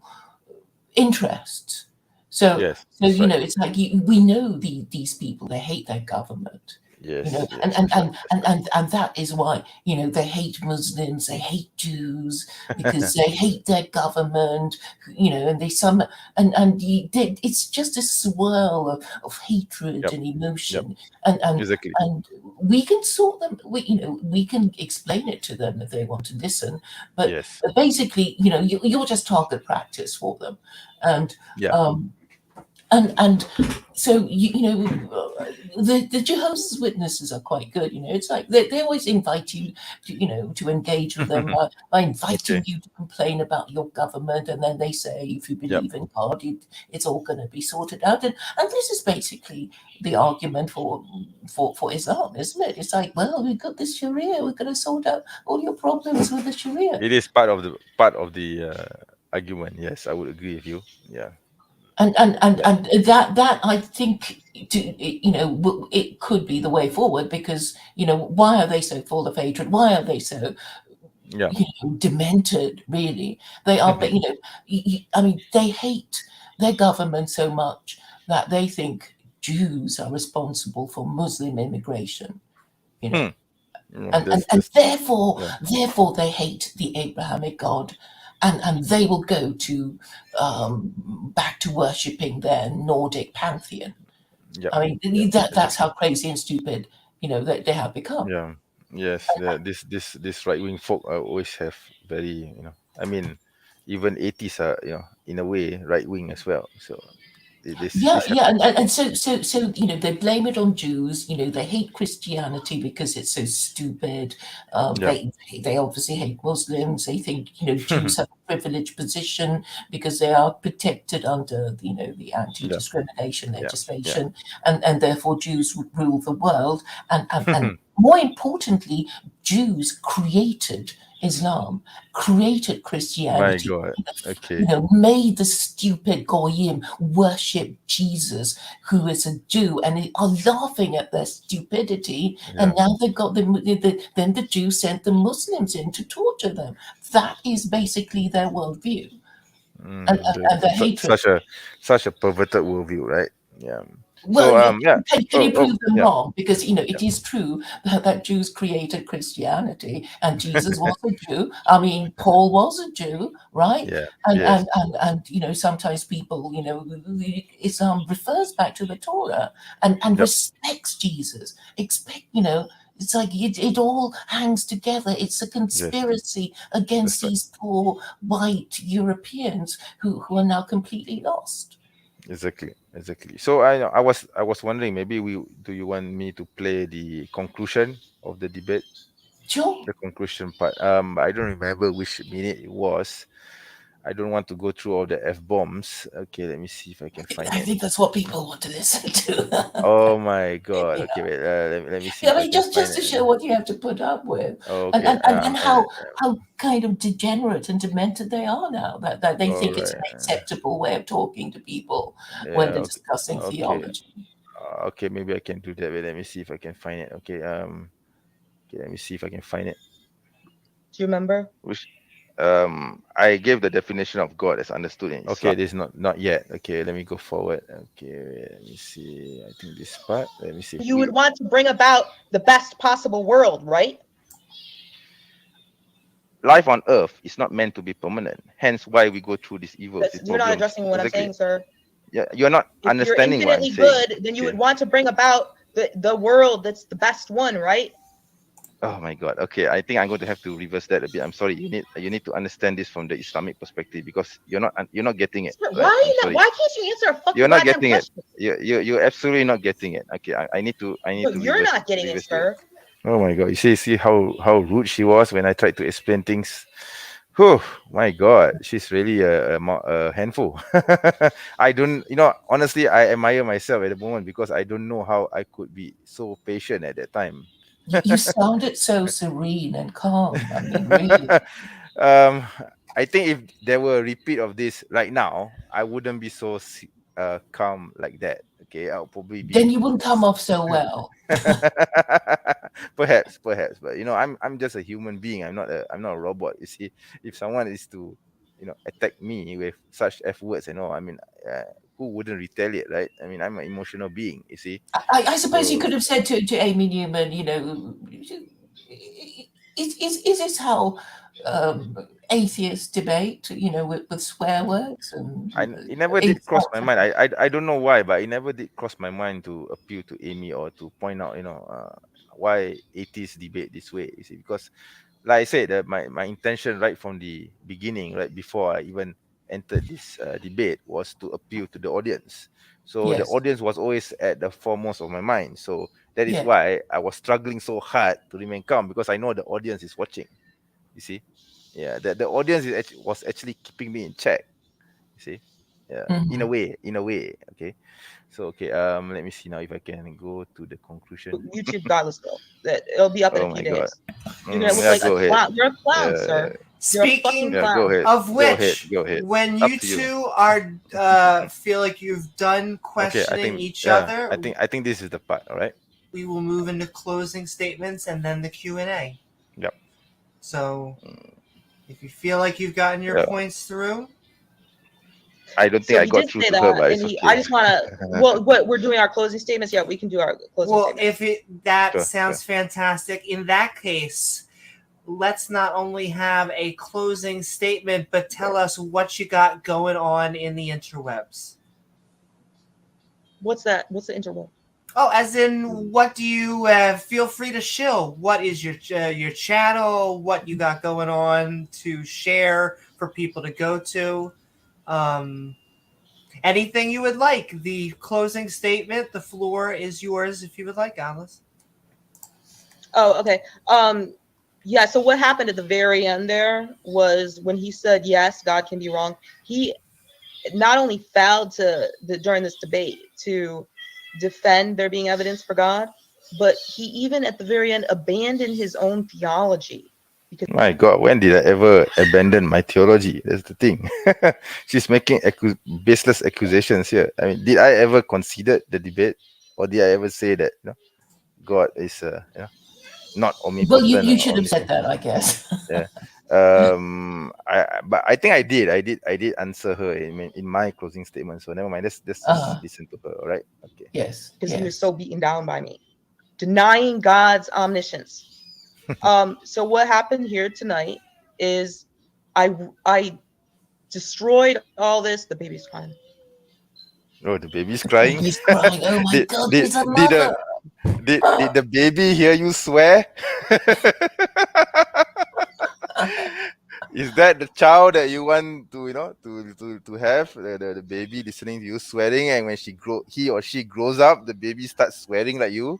interests. So Yes, so that's right. it's like, we know these people, they hate their government, Yes, and yes, and that's right. and That's and right. and, and that is why they hate Muslims, they hate Jews, because they hate their government, and they some it's just a swirl of hatred Yep, and yep, emotion, and and exactly. and we can sort them. We can explain it to them if they want to listen, but Yes, basically, you're just target practice for them, and yeah, um, and so the Jehovah's Witnesses are quite good. It's like they always invite you to engage with them by inviting okay, you to complain about your government, and then they say, if you yep, believe in God, it's all going to be sorted out. And this is basically the argument for Islam, isn't it? It's like, well, we've got the Sharia, we're going to sort out all your problems with the Sharia. it is part of the argument. Yes, I would agree with you. Yeah, and yeah, and that I think, it could be the way forward, because why are they so full of hatred? Why are they so yeah, demented? Really, they are. But I mean, they hate their government so much that they think Jews are responsible for Muslim immigration. You know, hmm. and That's yeah, therefore they hate the Abrahamic God, and they will go to back to worshipping their Nordic pantheon. yeah, I yeah, mean, that's exactly. how crazy and stupid they have become. Yeah, yes. This right wing folk always have very I mean, even atheists are in a way right wing as well. So Yeah, this yeah, and so they blame it on Jews. They hate Christianity because it's so stupid. yeah. They obviously hate Muslims. They think Jews have a privileged position because they are protected under the Yeah, anti-discrimination yeah, yeah. legislation, and therefore Jews would rule the world. And more importantly, Jews created Islam, created My Christianity, God. Okay. made the stupid goyim worship Jesus, who is a Jew, and they are laughing at their stupidity. Yeah. And now they've got then the Jews sent the Muslims in to torture them. That is basically their worldview, and their hatred. Such a perverted worldview, right? Yeah. Well, So yeah, yeah. can you prove them Yeah, wrong? Because it is true that Jews created Christianity, and Jesus was a Jew. I mean, Paul was a Jew, right? yeah, And yes, sometimes people, Islam refers back to the Torah and yep, respects Jesus. It's like it all hangs together. It's a yes, conspiracy that's against right. these poor white Europeans who are now completely lost. Exactly. So I was wondering, maybe do you want me to play the conclusion of the debate, Sure. the conclusion part? I don't remember which minute it was. I don't want to go through all the f bombs. Okay, let me see if I can find I it. think that's what people want to listen to. Oh my God. Yeah. Okay, wait. Let me see Yeah, if I I mean, can just find to it. show what you have to put up with, Okay. and how kind of degenerate and demented they are now. That they All think it's right. an acceptable way of talking to people when Yeah. they're Okay. discussing Okay. theology. Okay. Maybe I can do that. Wait, let me see if I can find it. Okay. Okay. Let me see if I can find it. Do you remember? Which I gave the definition of God as understood in Islam. Okay, this is not yet. Okay, let me go forward. Okay, wait, let me see. I think this part. Let me see. You would want to bring about the best possible world, right? Life on Earth is not meant to be permanent. Hence, why we go through these evils, these You're not problems. addressing what I'm Exactly. saying, sir. Yeah, you're not If you're understanding what I'm infinitely saying. good, then you Okay. would want to bring about the world that's the best one, right? Oh my God. Okay, I think I'm going to have to reverse that a bit. I'm sorry. You need to understand this from the Islamic perspective, because you're not getting it. Sir, Right? I'm sorry. why can't you answer a fucking You're not goddamn getting it. question? You're absolutely not getting it. Okay, I need to No, you're not getting it, reverse it. sir. Oh my God! You see how rude she was when I tried to explain things. Whew, my God, she's really a handful. I don't, honestly, I admire myself at the moment, because I don't know how I could be so patient at that time. You sounded so serene and calm. I mean, really. um, I think if there were a repeat of this right now, I wouldn't be so calm like that. Okay, I'll probably be Then you wouldn't come off so well. perhaps, but I'm just a human being. I'm not a robot. You see, if someone is to attack me with such f words and all, I mean, who wouldn't retaliate, right? I mean, I'm an emotional being. You see, I suppose you so could have said to Amy Newman, is this how atheists debate, with swear words and it never did cross my mind. I don't know why, but it never did cross my mind to appeal to Amy or to point out, why atheists debate this way. You see, because like I said, my intention right from the beginning, right before I even entered this debate, was to appeal to the audience. So the Yes, audience was always at the foremost of my mind. So that is yes. why I was struggling so hard to remain calm, because I know the audience is watching. You see, yeah, the audience was actually keeping me in check. You see, yeah, in a Mhm. way. Okay, so okay, let me see now if I can go to the conclusion. YouTube Godless Girl. That it'll be up in a Oh few my God. days. You're gonna look Yeah, like a go ahead. clown. You're a clown, Yeah, sir. You're a fucking Speaking yeah, go clown. ahead. of Go ahead. which, Go ahead. when Up you to you. two are feel like you've done Okay, I questioning think each yeah, other, I think this is the part. All right. we will move into closing statements and then the Q&A. Yep. So if you feel like you've gotten your Yeah. points through, I don't think So I he got did through say to her, that, but and it's I okay. just want to. Well, what we're doing our closing statements? Yeah, we can do our closing well, statements. if that Sure, sounds fantastic, in that case, let's not only have a closing statement, but tell us what you got going on in the interwebs. What's that? What's the interval? Oh, as in, what do you feel free to shill? What is your channel? What you got going on to share for people to go to? Anything you would like. The closing statement, the floor is yours if you would like, Alice. Oh, okay. Yeah, so what happened at the very end there was when he said, yes, God can be wrong, he not only failed during this debate to defend there being evidence for God, but he even at the very end abandoned his own theology. Because My God, when did I ever abandon my theology? That's the thing. She's making baseless accusations here. I mean, did I ever consider the debate, or did I ever say that God is not Well, you, omnipotent you or should have said omniscient? that, I guess. Yeah. But I think I did answer her in my closing statement. So never mind. Let's just listen to her. All right. Okay. Yes. he was Yes. so beaten down by me, denying God's omniscience. So what happened here tonight is I destroyed all this. The baby's crying. Oh, the baby's crying. He's crying. Oh my did, God, did there's a did the mother. did the baby hear you swear? Is that the child that you want to to have the baby listening to you swearing, and when he or she grows up, the baby starts swearing like you?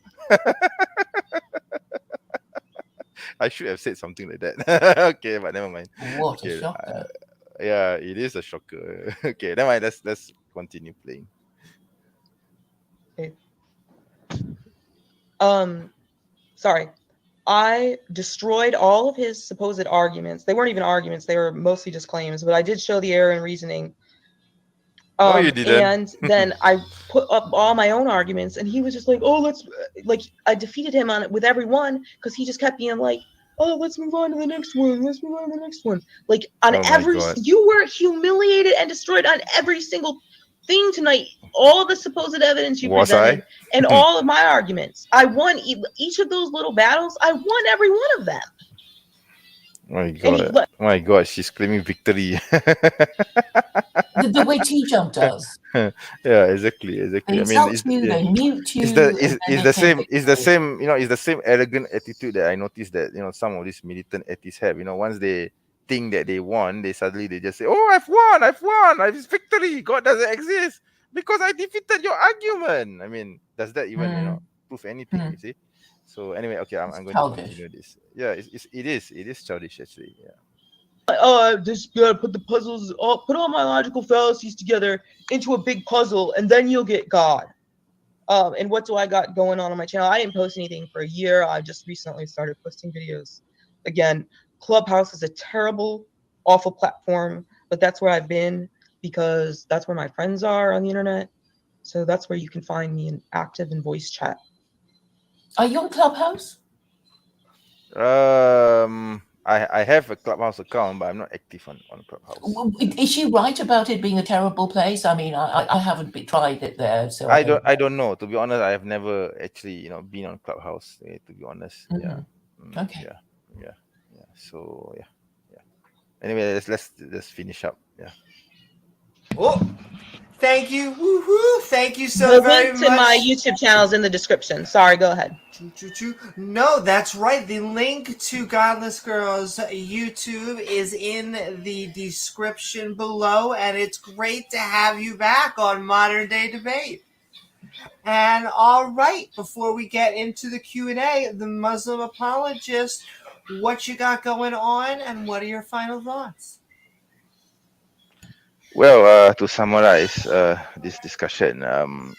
I should have said something like that. Okay, but never mind. What a Okay, shocker. yeah, it is a shocker. Okay, never mind. Let's continue playing. Okay. Sorry. I destroyed all of his supposed arguments. They weren't even arguments, they were mostly just claims, but I did show the error in reasoning. No, you didn't. And then I put up all my own arguments, and he was just like, "Oh, let's like." I defeated him on it with every one because he just kept being like, "Oh, let's move on to the next one. Let's move on to the next one." Like on Oh my every, God. you were humiliated and destroyed on every single thing tonight. All the supposed evidence you Was I? presented and all of my arguments, I won each of those little battles. I won every one of them. My And he, God. My God, she's claiming victory. The way T Jump does. Yeah, exactly. They I mean, insult you, they mute it's the you, and then is they the claim same victory. it's the same arrogant attitude that I noticed that some of these militant atheists have. Once they think that they won, they just say, "Oh, I've won, I've victory. God doesn't exist because I defeated your argument." I mean, does that even Mm, prove anything? mm. You see. So anyway, okay, I'm It's going to childish. continue this. Yeah, it is childish actually. Yeah. oh, I just gotta put the puzzles, put all my logical fallacies together into a big puzzle, and then you'll get God. And what do I got going on my channel? I didn't post anything for a year. I just recently started posting videos again. Clubhouse is a terrible, awful platform, but that's where I've been because that's where my friends are on the internet. So that's where you can find me in active and voice chat. Are you on Clubhouse? I have a Clubhouse account, but I'm not active on Clubhouse. Is she right about it being a terrible place? I mean, I haven't tried it there, so I don't. I don't know. To be honest, I have never actually been on Clubhouse. To be honest, yeah. Okay. Yeah. So yeah. Anyway, let's finish up. Yeah. Oh, thank you. Woohoo! Thank you so The very link to my much. YouTube channel is in the description. Sorry, go ahead. No, that's right. The link to Godless Girl's YouTube is in the description below, and it's great to have you back on Modern Day Debate. And all right, before we get into the Q&A, the Muslim apologist, what you got going on, and what are your final thoughts? Well, to summarize this discussion,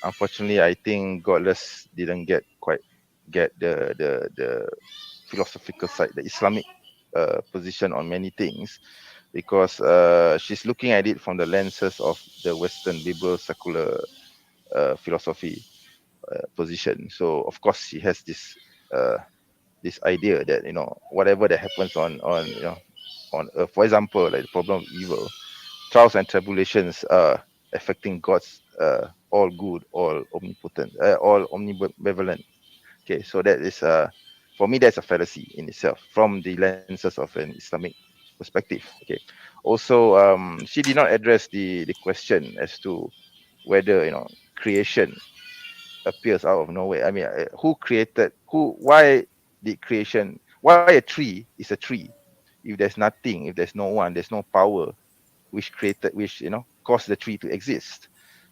unfortunately, I think Godless didn't quite get the philosophical side, the Islamic position on many things, because she's looking at it from the lenses of the Western liberal secular philosophy position. So of course she has this idea that whatever that happens on earth, for example, like the problem of evil, trials and tribulations affecting God's all good, all omnipotent, all omnibenevolent. Okay, so that is for me that's a fallacy in itself from the lenses of an Islamic perspective. Okay, also she did not address the question as to whether creation appears out of nowhere. I mean, why did creation, why a tree is a tree if there's nothing, if there's no one, there's no power which caused the tree to exist.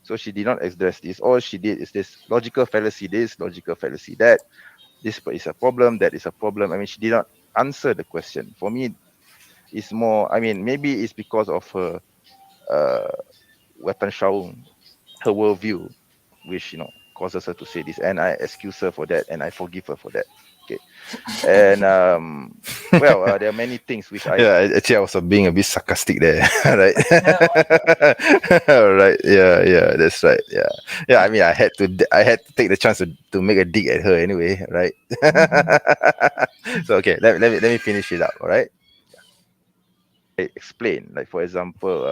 So she did not address this. All she did is this logical fallacy, this logical fallacy, that. This is a problem, that is a problem. I mean, she did not answer the question. For me, it's more, I mean, maybe it's because of her Wetanshawung, her worldview, which, causes her to say this. And I excuse her for that, and I forgive her for that. Okay. And there are many things which actually I was being a bit sarcastic there, right? Right. Yeah, that's right. Yeah. I mean, I had to take the chance to make a dig at her anyway, right? So okay, let me finish it up. All right. I explain, like for example,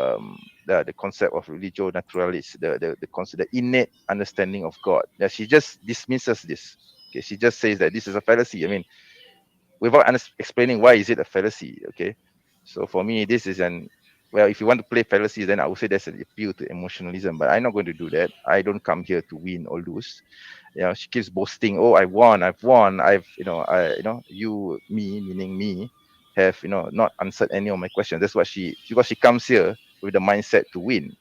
the concept of religio naturalis, the concept, the innate understanding of God. Yeah, she just dismisses this. Okay, she just says that this is a fallacy. I mean, without explaining why is it a fallacy. Okay, so for me, this is if you want to play fallacy, then I would say there's an appeal to emotionalism, but I'm not going to do that. I don't come here to win or lose. She keeps boasting, oh, I've won, you, me, meaning me, have not answered any of my questions. That's what because she comes here with the mindset to win.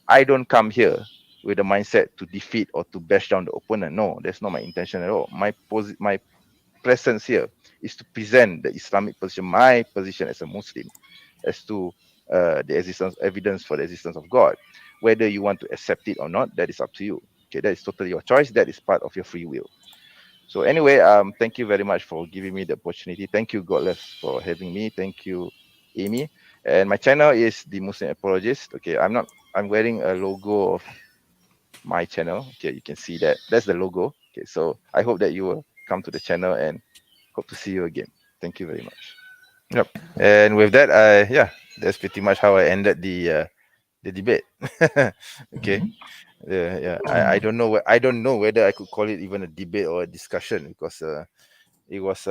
I don't come here with the mindset to defeat or to bash down the opponent. No, that's not my intention at all. My presence here is to present the Islamic position, my position as a Muslim, as to the evidence for the existence of God. Whether you want to accept it or not, that is up to you. Okay, that is totally your choice. That is part of your free will. So anyway, thank you very much for giving me the opportunity. Thank you, Godless, for having me. Thank you, Amy. And my channel is the Muslim Apologist. Okay, I'm wearing a logo of my channel. Okay, you can see that. That's the logo. Okay, so I hope that you will come to the channel and hope to see you again. Thank you very much. Yep. And with that, that's pretty much how I ended the debate. Okay. Yeah. I don't know. I don't know whether I could call it even a debate or a discussion, because it was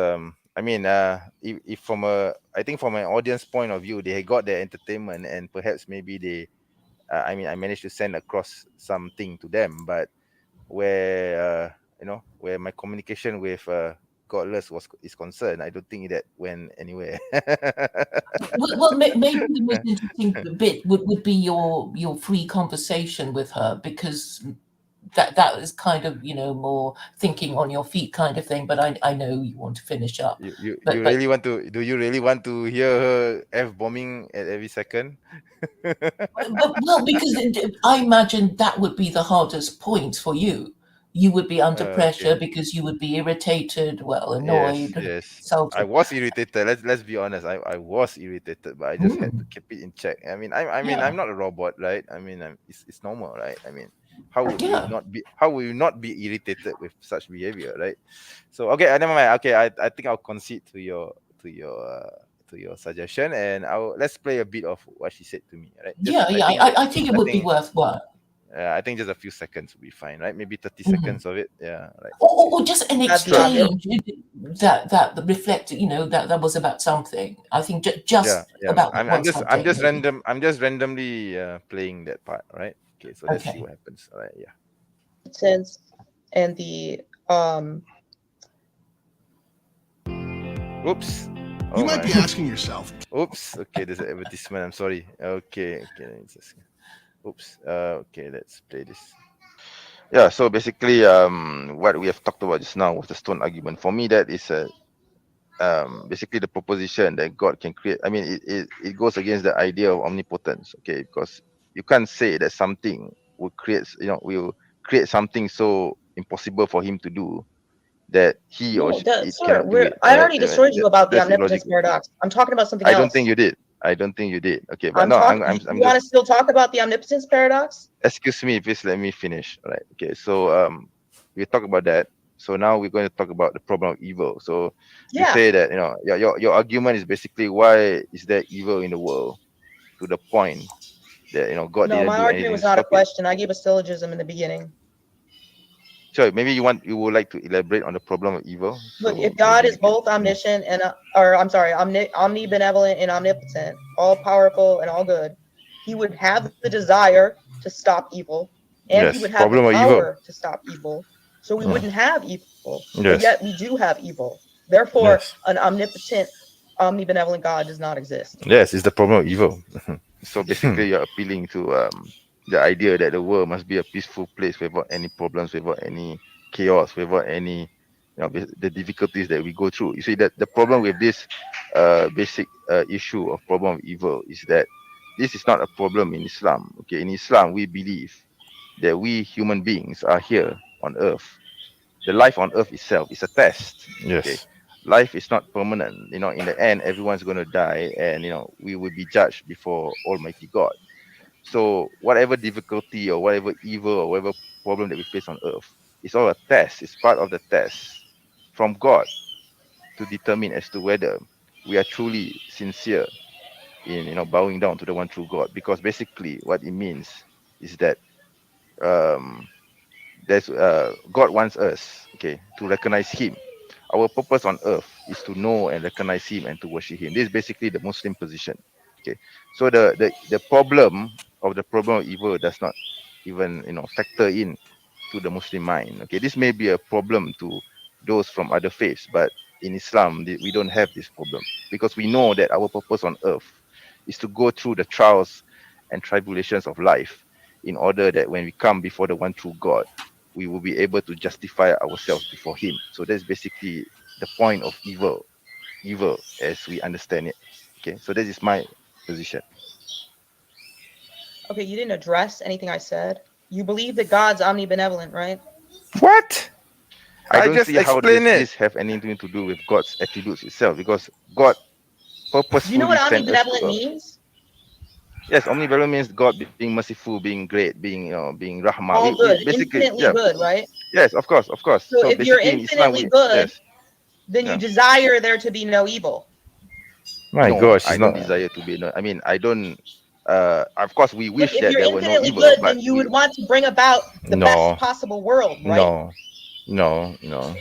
if from I think from an audience point of view, they got their entertainment, and perhaps maybe they I managed to send across something to them, but where where my communication with Godless is concerned, I don't think that went anywhere. Well, maybe the most interesting bit would be your free conversation with her, because that is kind of more thinking on your feet kind of thing. But I know you want to finish up. You But really want to? Do you really want to hear her F-bombing at every second? well, because I imagine that would be the hardest point for you. You would be under pressure Okay. because you would be irritated, Yes. annoyed, I insulted. was irritated. Let's be honest. I was irritated, but I just had to keep it in check. I mean, Yeah. I'm not a robot, right? I mean, it's normal, right? I mean, how would you Yeah. not be? How will you not be irritated with such behavior, right? So okay, never mind. Okay, I think I'll concede to your suggestion, and let's play a bit of what she said to me, right? I think it would be worthwhile. I think just a few seconds will be fine, right? Maybe 30 seconds of it. Yeah, right. Or just an That'd be obvious. exchange that reflected, that was about something. I think just Yeah. about I'm one just subject. Maybe. I'm just randomly playing that part, right? Okay, so let's see Okay. what happens. All right, yeah. Since and the Oops. You might be asking yourself. Oops. Okay, there's an advertisement. I'm sorry. Okay. Let me just. Oops. Okay, let's play this. Yeah. So basically, what we have talked about just now was the stone argument. For me, that is basically the proposition that God can create. I mean, it goes against the idea of omnipotence. Okay, because you can't say that something will create something so impossible for Him to do that he or no, it sir, cannot do it. I already destroyed you about the That's omnipotence illogical. paradox. I'm talking about something I else. don't think you did. Okay, but I'm no, talking. I'm You want to just. still talk about the omnipotence paradox? Excuse me, please let me finish. All right. Okay. So we talk about that. So now we're going to talk about the problem of evil. So you Yeah. say that your argument is basically, why is there evil in the world, to the point that God No, didn't my do argument anything was to not a stop it. question. I gave a syllogism in the beginning. So maybe you would like to elaborate on the problem of evil. Look, So if God maybe is both omniscient and, omnibenevolent and omnipotent, all powerful and all good, He would have the desire to stop evil, and He yes, would have the problem of evil. power to stop evil. So we wouldn't have evil, but Yes. yet we do have evil. Therefore, Yes. an omnipotent, omnibenevolent God does not exist. Yes, it's the problem of evil. So basically, you're appealing to the idea that the world must be a peaceful place without any problems, without any chaos, without any the difficulties that we go through. You see that the problem with this basic issue of problem of evil is that this is not a problem in Islam. Okay, in Islam we believe that we human beings are here on earth. The life on earth itself is a test. Okay, Yes. life is not permanent. In the end everyone's going to die, and we will be judged before Almighty God. So whatever difficulty or whatever evil or whatever problem that we face on earth, it's all a test. It's part of the test from God to determine as to whether we are truly sincere in bowing down to the one true God. Because basically what it means is that um there's God wants us, okay, to recognize him. Our purpose on earth is to know and recognize him and to worship him. This is basically the Muslim position. Okay. So the problem of evil does not even factor in to the Muslim mind. Okay. This may be a problem to those from other faiths, but in Islam we don't have this problem, because we know that our purpose on earth is to go through the trials and tribulations of life, in order that when we come before the one true God, we will be able to justify ourselves before him. So that's basically the point of evil as we understand it. Okay, so that is my position. Okay, you didn't address anything I said. You believe that God's omnibenevolent, right? What? I I don't just see how explain it. this have anything to do with God's attributes itself, because God Do purposefully you know what sent us to omnibenevolent earth. means? Yes, omnibenevolent means God being merciful, being great, being rahmah. All We good, basically, infinitely good, right? yes, of course, of course. So So if you're basically in Islam, infinitely good, yes, then you yeah. desire there to be no evil. My No, gosh, I it's don't not. desire to be. No, I mean, I don't. Of course, we Look, wish if that you're there were no infinitely evil, good, but then you would want to bring about the best No, possible world, right? no, no.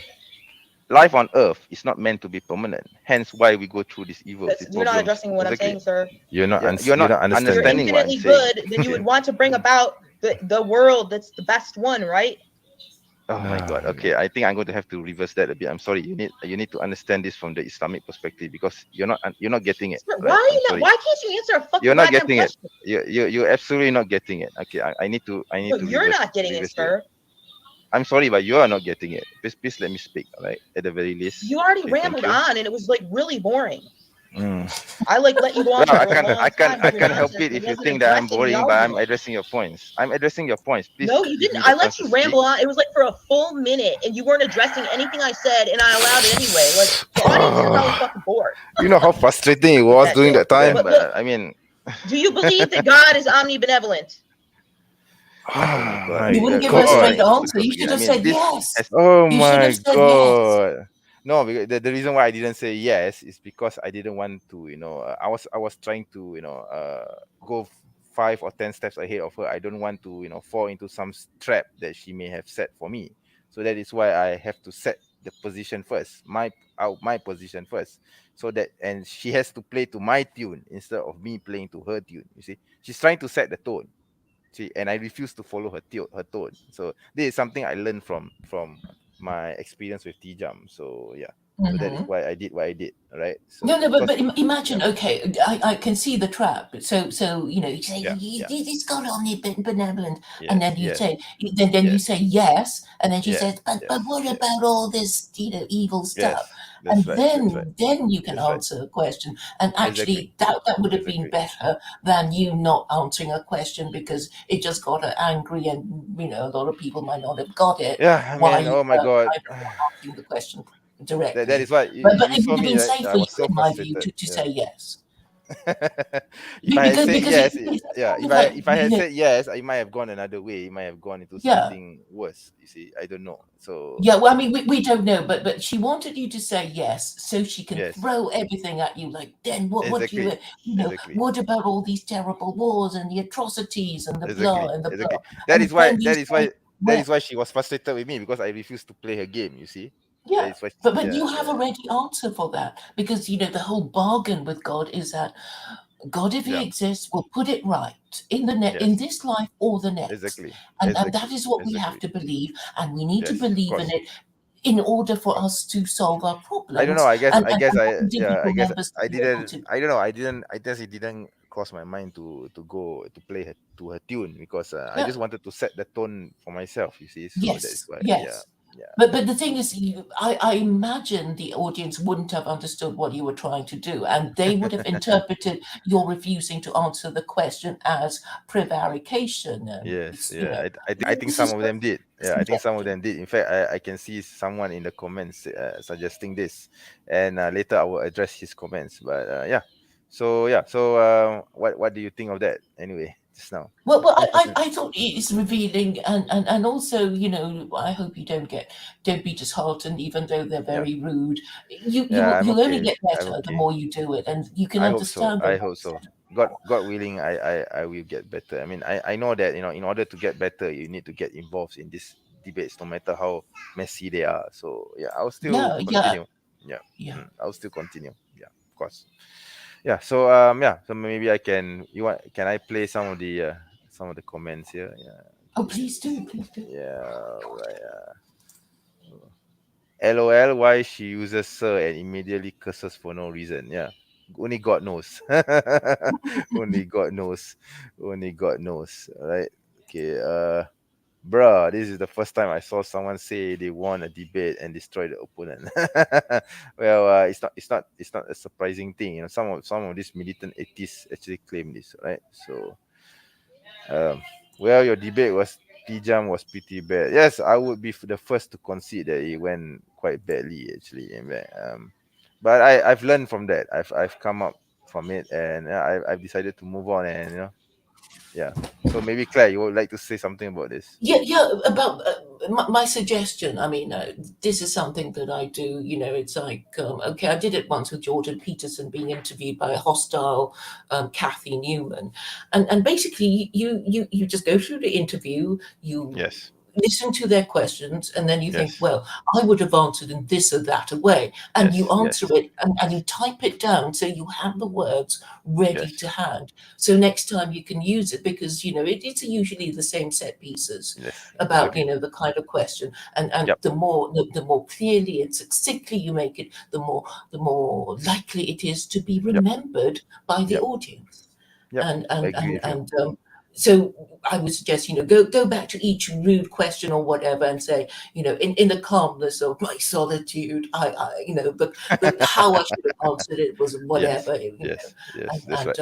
life on earth is not meant to be permanent. Hence, why we go through these evils, these You're not problems. addressing what I'm Exactly. saying, sir. Yeah, you're You're not not If you're understanding. understanding what I'm infinitely saying. good, then you Okay. would want to bring about the world that's the best one, right? Oh my God. Okay, I think I'm going to have to reverse that a bit. I'm sorry. You need to understand this from the Islamic perspective, because you're not getting it. Sir, why Right? are I'm you not? sorry. Why can't you answer a You're fucking not goddamn getting it. question? You're absolutely not getting it. Okay. I need No, to you're not getting it, reverse it. sir. I'm sorry, but you are not getting it. Please let me speak. All right. At the very least. You already Okay. Thank rambled you. on, and it was like really boring. Mm. I like let you go on Well, for a long time I with your can't help nonsense, it and it if you wasn't think that I'm addressing the boring, but I'm argument. addressing your points. I'm addressing your points. Please No, you give didn't. me I the let chance to you speak. ramble on. It was like for a full minute, and you weren't addressing anything I said, and I allowed it anyway. Like the audience is probably fucking bored You know how frustrating it with was that during shit. that time. But look, I mean, do you believe that God is omnibenevolent? oh my God. My You Okay, wouldn't give her a this is God. straight getting answer. difficult You again. should I have mean, said this yes. has Oh You should have my said yes. God. no, because the reason why I didn't say yes is because I didn't want to, I was trying to, go 5 or 10 steps ahead of her. I don't want to, fall into some trap that she may have set for me. So that is why I have to set the position first, my position first, so that, and she has to play to my tune instead of me playing to her tune. You see, she's trying to set the tone. See, and I refuse to follow her tone. So this is something I learned from my experience with T-Jump. So yeah, so that is Mhm. why I did what I did. All right. No, So no, but because imagine. yeah, Okay, I can see the trap. So you say yeah, yeah, it's got benevolent, and yes, then you yes, say then you yes, say yes, and then she yes, says, but yes, what yes, about all this evil yes. stuff? That's And right. That's right. then you can That's right. answer a question. And Exactly. actually, that would have been Exactly. better than you not answering a question because it just got her angry, and a lot of people might not have got it. Yeah. I Why mean, oh my God. I was not asking the question That directly. is why But you it saw would have me, been right? safe I for you, was so in my view, frustrated. to Yeah. say yes. If I had said Because yes, it's yeah. kind of like, If I had said yes, I might have gone another way. It might have gone into yeah. something worse. You see, I don't know. So Yeah, well, I mean, we don't know, but she wanted you to say yes so she can yes, throw everything at you. Like, then what do exactly, exactly, what about all these terrible wars and the atrocities and the blah exactly, and the exactly. blah? And then you say, That well, is why she was frustrated with me, because I refused to play her game. You see, that yeah, is why. but Yeah, you have yeah, already answered for that because the whole bargain with God is that God, if He yeah. exists, will put it right in Yes, this life or the next, exactly, and that exactly, is what we have exactly. to believe, and we need to Yes, of believe in course, it in order of for course. us to solve our I don't know. problems. And I guess what I individual I guess members to I be able didn't. to. I don't know. I guess it didn't crossed my mind to go to play her to her tune, because I Yeah. just wanted to set the tone for myself, you see. So that is Yes, why, yeah, yes. yeah, But the thing is, I imagine the audience wouldn't have understood what you were trying to do, and they would have interpreted your refusing to answer the question as prevarication. And yes, it's, yeah. I think this some is of very them did. Yeah, I think some of subjective. them did. In fact, I can see someone in the comments suggesting this, and later I will address his comments. But yeah, so yeah, so what do you think of that anyway? Just now. Well, I thought it's revealing, and also, I hope you don't be disheartened, even though they're Yeah, very rude. yeah. I'm You'll only okay. get I'm better the okay. more you do it, and you can I hope so. understand a I lot hope so. better. God willing, I will get better. I mean, I know that, in order to get better, you need to get involved in these debates, no matter how messy they are. So yeah, I'll still Yeah, yeah, continue. Yeah, yeah. I'll still continue. Yeah, of course. Yeah. So yeah. So maybe I can. You want? Can I play some of the comments here? Yeah. Oh, Okay. please do, please do. Yeah. Right. LOL, why she uses sir and immediately curses for no reason. Yeah. Only God knows. Only God knows. Only God knows. All right. Okay. Bruh, this is the first time I saw someone say they won a debate and destroy the opponent. Well, it's not a surprising thing. Some of these militant atheists actually claim this, right? So um, well, your debate was Tijam was pretty bad. Yes, I would be the first to concede that it went quite badly actually. But I've learned from that. I've come up from it, and I've decided to move on, and yeah. So maybe Claire, you would like to say something about this? Yeah, yeah. About my suggestion. I mean, this is something that I do. It's like, okay, I did it once with Jordan Peterson being interviewed by a hostile Kathy Newman, and basically, you just go through the interview. You Yes, listen to their questions, and then you think, yes, well, I would have answered in this or that way, and you yes, answer yes, it, and you type it down so you have the words ready yes, to hand. So next time you can use it, because it's usually the same set pieces yes, about exactly. the kind of question, and Yep, the more clearly and succinctly you make it, the more likely it is to be yep, remembered by the yep, audience. yep. and I and agree and, with you. and so I would suggest, go back to each rude question or whatever and say, in the calmness of my solitude, but how I should have answered it was Yes, whatever, yes, yes. and That's right.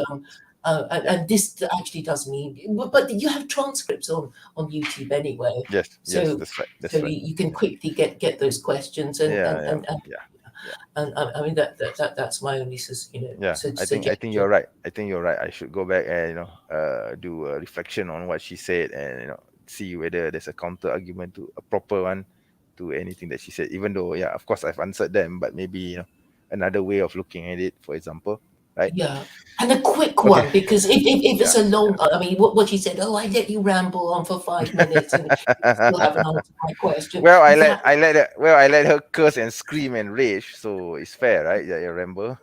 and Yep. this actually does mean, but you have transcripts on YouTube anyway, Yes, yes. so That's right. so That's right. you can quickly get those questions, and Yeah, and yeah, and, and yeah, yeah. I mean that's my only Yeah, I think suggestion. you're right. I think you're right. I should go back and do a reflection on what she said, and see whether there's a counter argument, to a proper one, to anything that she said. Even though, yeah, of course I've answered them, but maybe another way of looking at it, for example, right? Yeah, and a quick Okay. one, because if Yeah, it's a long, yeah. I mean, what you said, oh, I let you ramble on for 5 minutes and you still haven't answered my question. Well, That I let her curse and scream and rage, so it's fair, right? Yeah, you remember.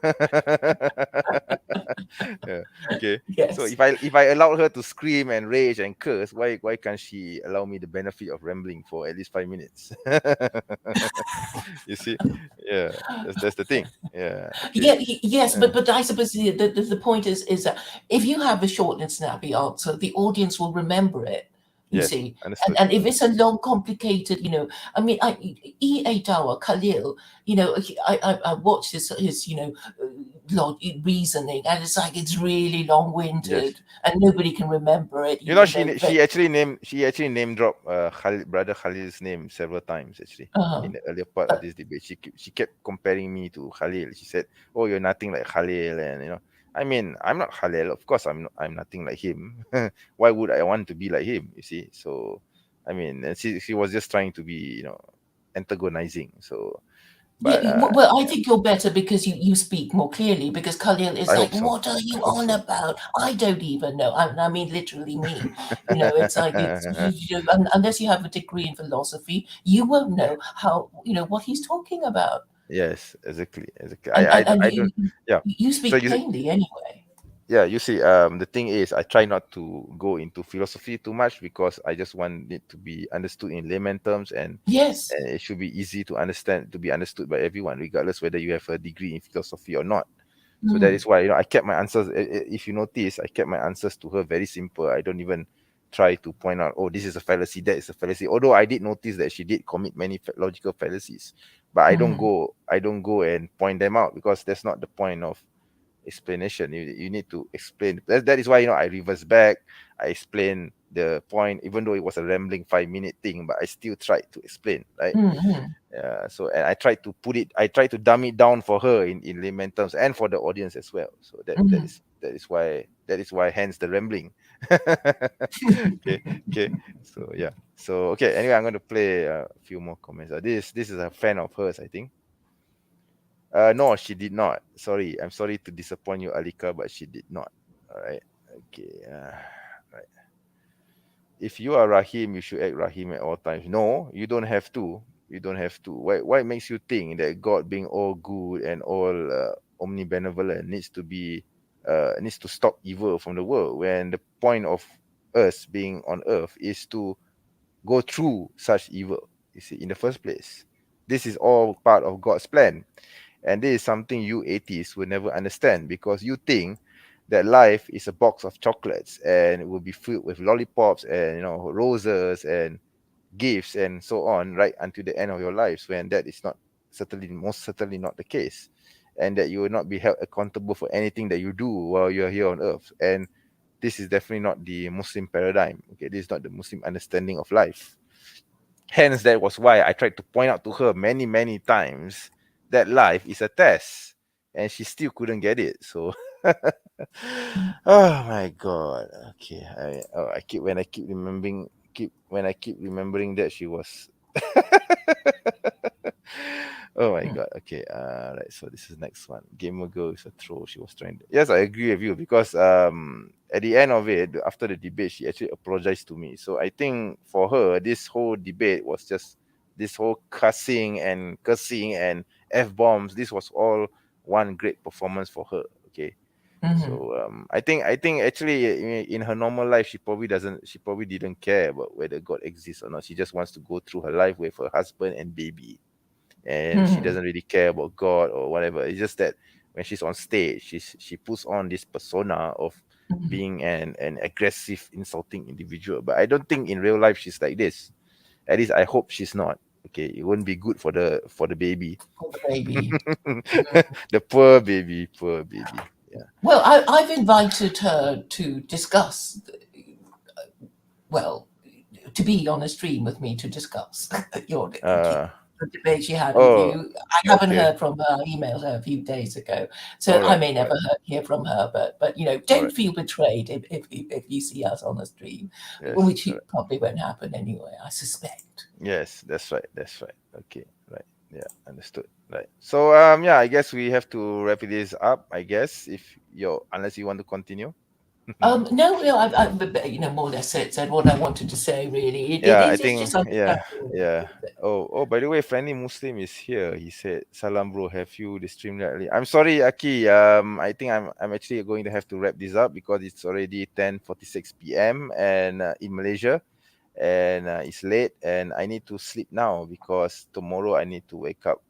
Yeah. Okay. So yes, if I allowed her to scream and rage and curse, why can't she allow me the benefit of rambling for at least 5 minutes? You see? Yeah, that's the thing. Yeah. Okay. yeah, yes, Yeah. but I suppose the point is that if you have a short and snappy answer, the audience will remember it. You Yes. see, and, Understood. and if it's a long, complicated, I mean, E.A. Dawa Khalil, I watched his reasoning, and it's like it's really Yes. long-winded, and nobody can remember it. She actually name dropped brother Khalil's name several times actually Uh, in the earlier part of this debate. She kept comparing me to Khalil. She said, "Oh, you're nothing like Khalil," and I mean, I'm not Khalil. Of course, I'm nothing like him. Why would I want to be like him? You see? So, I mean, and she was just trying to be, antagonizing. So, yeah, but well, I think you're better because you speak more clearly. Because Khalil is I like, hope so. "What are I you hope on so. about? I don't even know." I mean, literally me. It's like unless you have a degree in philosophy, you won't know how what he's talking about, Yes, exactly, exactly. and and, and I you don't. Yeah. you So speak plainly anyway. yeah, you see, the thing is, I try not to go into philosophy too much, because I just want it to be understood in layman terms, Yes, and it should be easy to understand, to be understood by everyone, regardless whether you have a degree in philosophy or not. So that is why, I kept my answers. If you notice, I kept my answers to her very simple. I don't even try to point out, oh, this is a fallacy, that is a fallacy. Although I did notice that she did commit many logical fallacies, but I don't go and point them out, because that's not the point of explanation. You need to explain. That is why, I reverse back. I explain the point, even though it was a rambling 5-minute thing, but I still tried to explain, right? So, and I tried to dumb it down for her in layman terms, and for the audience as well. So that is why hence the rambling. Okay. So yeah. So okay. Anyway, I'm going to play a few more comments. This is a fan of hers, I think. No, she did not. Sorry, I'm sorry to disappoint you, Alika, but she did not. All right. Okay. Right. If you are Rahim, you should act Rahim at all times. No, you don't have to. You don't have to. Why makes you think that God, being all good and all omnibenevolent, needs to stop evil from the world, when the point of us being on earth is to go through such evil, you see, in the first place? This is all part of God's plan. And this is something you atheists will never understand, because you think that life is a box of chocolates and it will be filled with lollipops and roses and gifts and so on, right until the end of your lives, when that is most certainly not the case, and that you will not be held accountable for anything that you do while you're here on earth. And this is definitely not the Muslim paradigm. Okay, this is not the Muslim understanding of life. Hence, that was why I tried to point out to her many, many times that life is a test, and she still couldn't get it. So, oh my God. Okay, I keep remembering that she was. Oh my God. Okay. Right. So this is next one. Gamer girl is a troll. She was trying to. Yes, I agree with you, because at the end of it, after the debate, she actually apologized to me. So I think for her, this whole debate was just this whole cursing and F-bombs. This was all one great performance for her. Okay. So I think actually in her normal life, she probably didn't care about whether God exists or not. She just wants to go through her life with her husband and baby, and she doesn't really care about God or whatever. It's just that when she's on stage, she puts on this persona of being an aggressive, insulting individual. But I don't think in real life she's like this. At least I hope she's not. Okay, it wouldn't be good for the baby. For the baby. The poor baby. Yeah. Well, I've invited her to discuss, to be on a stream with me to discuss the debate she had with you. I haven't heard from her. I emailed her a few days ago, so I may never hear from her. But don't feel betrayed if you see us on the stream, which probably won't happen anyway, I suspect. Yes, that's right. Okay, right. Yeah, understood. Right. So yeah, I guess we have to wrap this up. I guess unless you want to continue. No, I've more or less said what I wanted to say. Really, I think. Oh, by the way, friendly Muslim is here. He said, "Salam, bro. Have you the stream lately?" I'm sorry, Aki. I think I'm actually going to have to wrap this up, because it's already 10:46 p.m. and in Malaysia, and it's late, and I need to sleep now, because tomorrow I need to wake up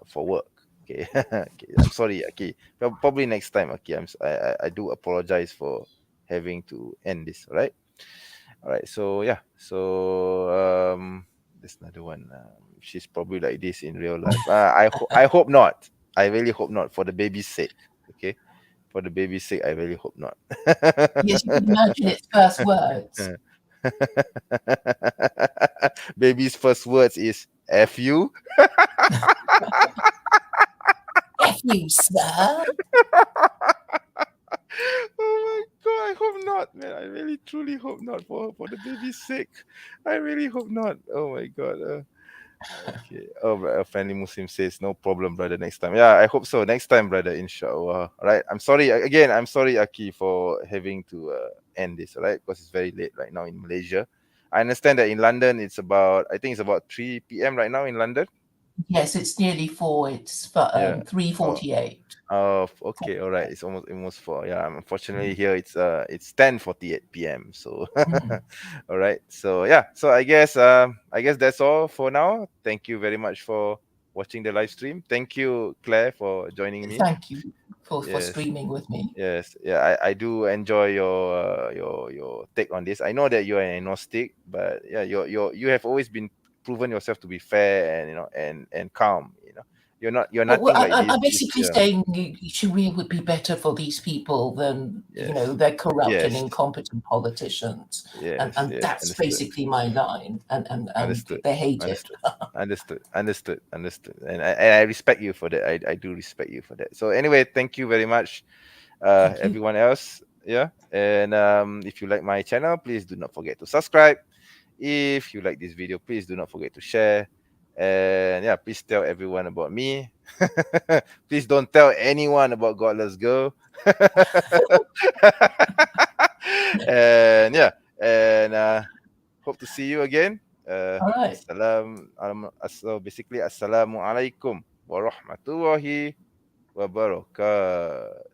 for work. Okay. Okay. I'm sorry, Aki. Probably next time, Aki. I do apologize for having to end this. All right. So yeah. So there's another one. She's probably like this in real life. I hope not. I really hope not, for the baby's sake. Okay. For the baby's sake, I really hope not. Yes, you can imagine its first words. Baby's first words is "F you." F you, sir. Oh my God, I hope not, man. I really truly hope not, for the baby's sake. I really hope not. Oh my God. Okay. Oh, a friendly Muslim says, "No problem, brother. Next time." Yeah, I hope so. Next time, brother, inshallah. All right. I'm sorry again. I'm sorry, Aki, for having to end this. All right, because it's very late right now in Malaysia. I understand that in London I think it's about 3 p.m. right now in London. Yes, it's nearly 4. It's 3:48. Oh, okay, all right. It's almost 4. Yeah, unfortunately here it's 10:48 p.m. So, all right. So yeah. So I guess that's all for now. Thank you very much for watching the live stream. Thank you, Claire, for joining me. Thank you for Yes. streaming with me. Yes, yeah, I do enjoy your take on this. I know that you are an agnostic, but yeah, you have always been proven yourself to be fair and and calm. You're Well, nothing like this. I'm basically Yeah, saying Sharia would be better for these people than, yes, they're corrupt and yes, incompetent politicians. yes, And yes. that's Understood, basically my line. And understood, they hate it. understood, understood. And I respect you for that. I do respect you for that. So anyway, thank you very much, Thank you. everyone else. Yeah, and if you like my channel, please do not forget to subscribe. If you like this video, please do not forget to share. And yeah, please tell everyone about me. Please don't tell anyone about Godless Girl. And yeah, and hope to see you again. All right. So basically, Assalamualaikum warahmatullahi wabarakatuh.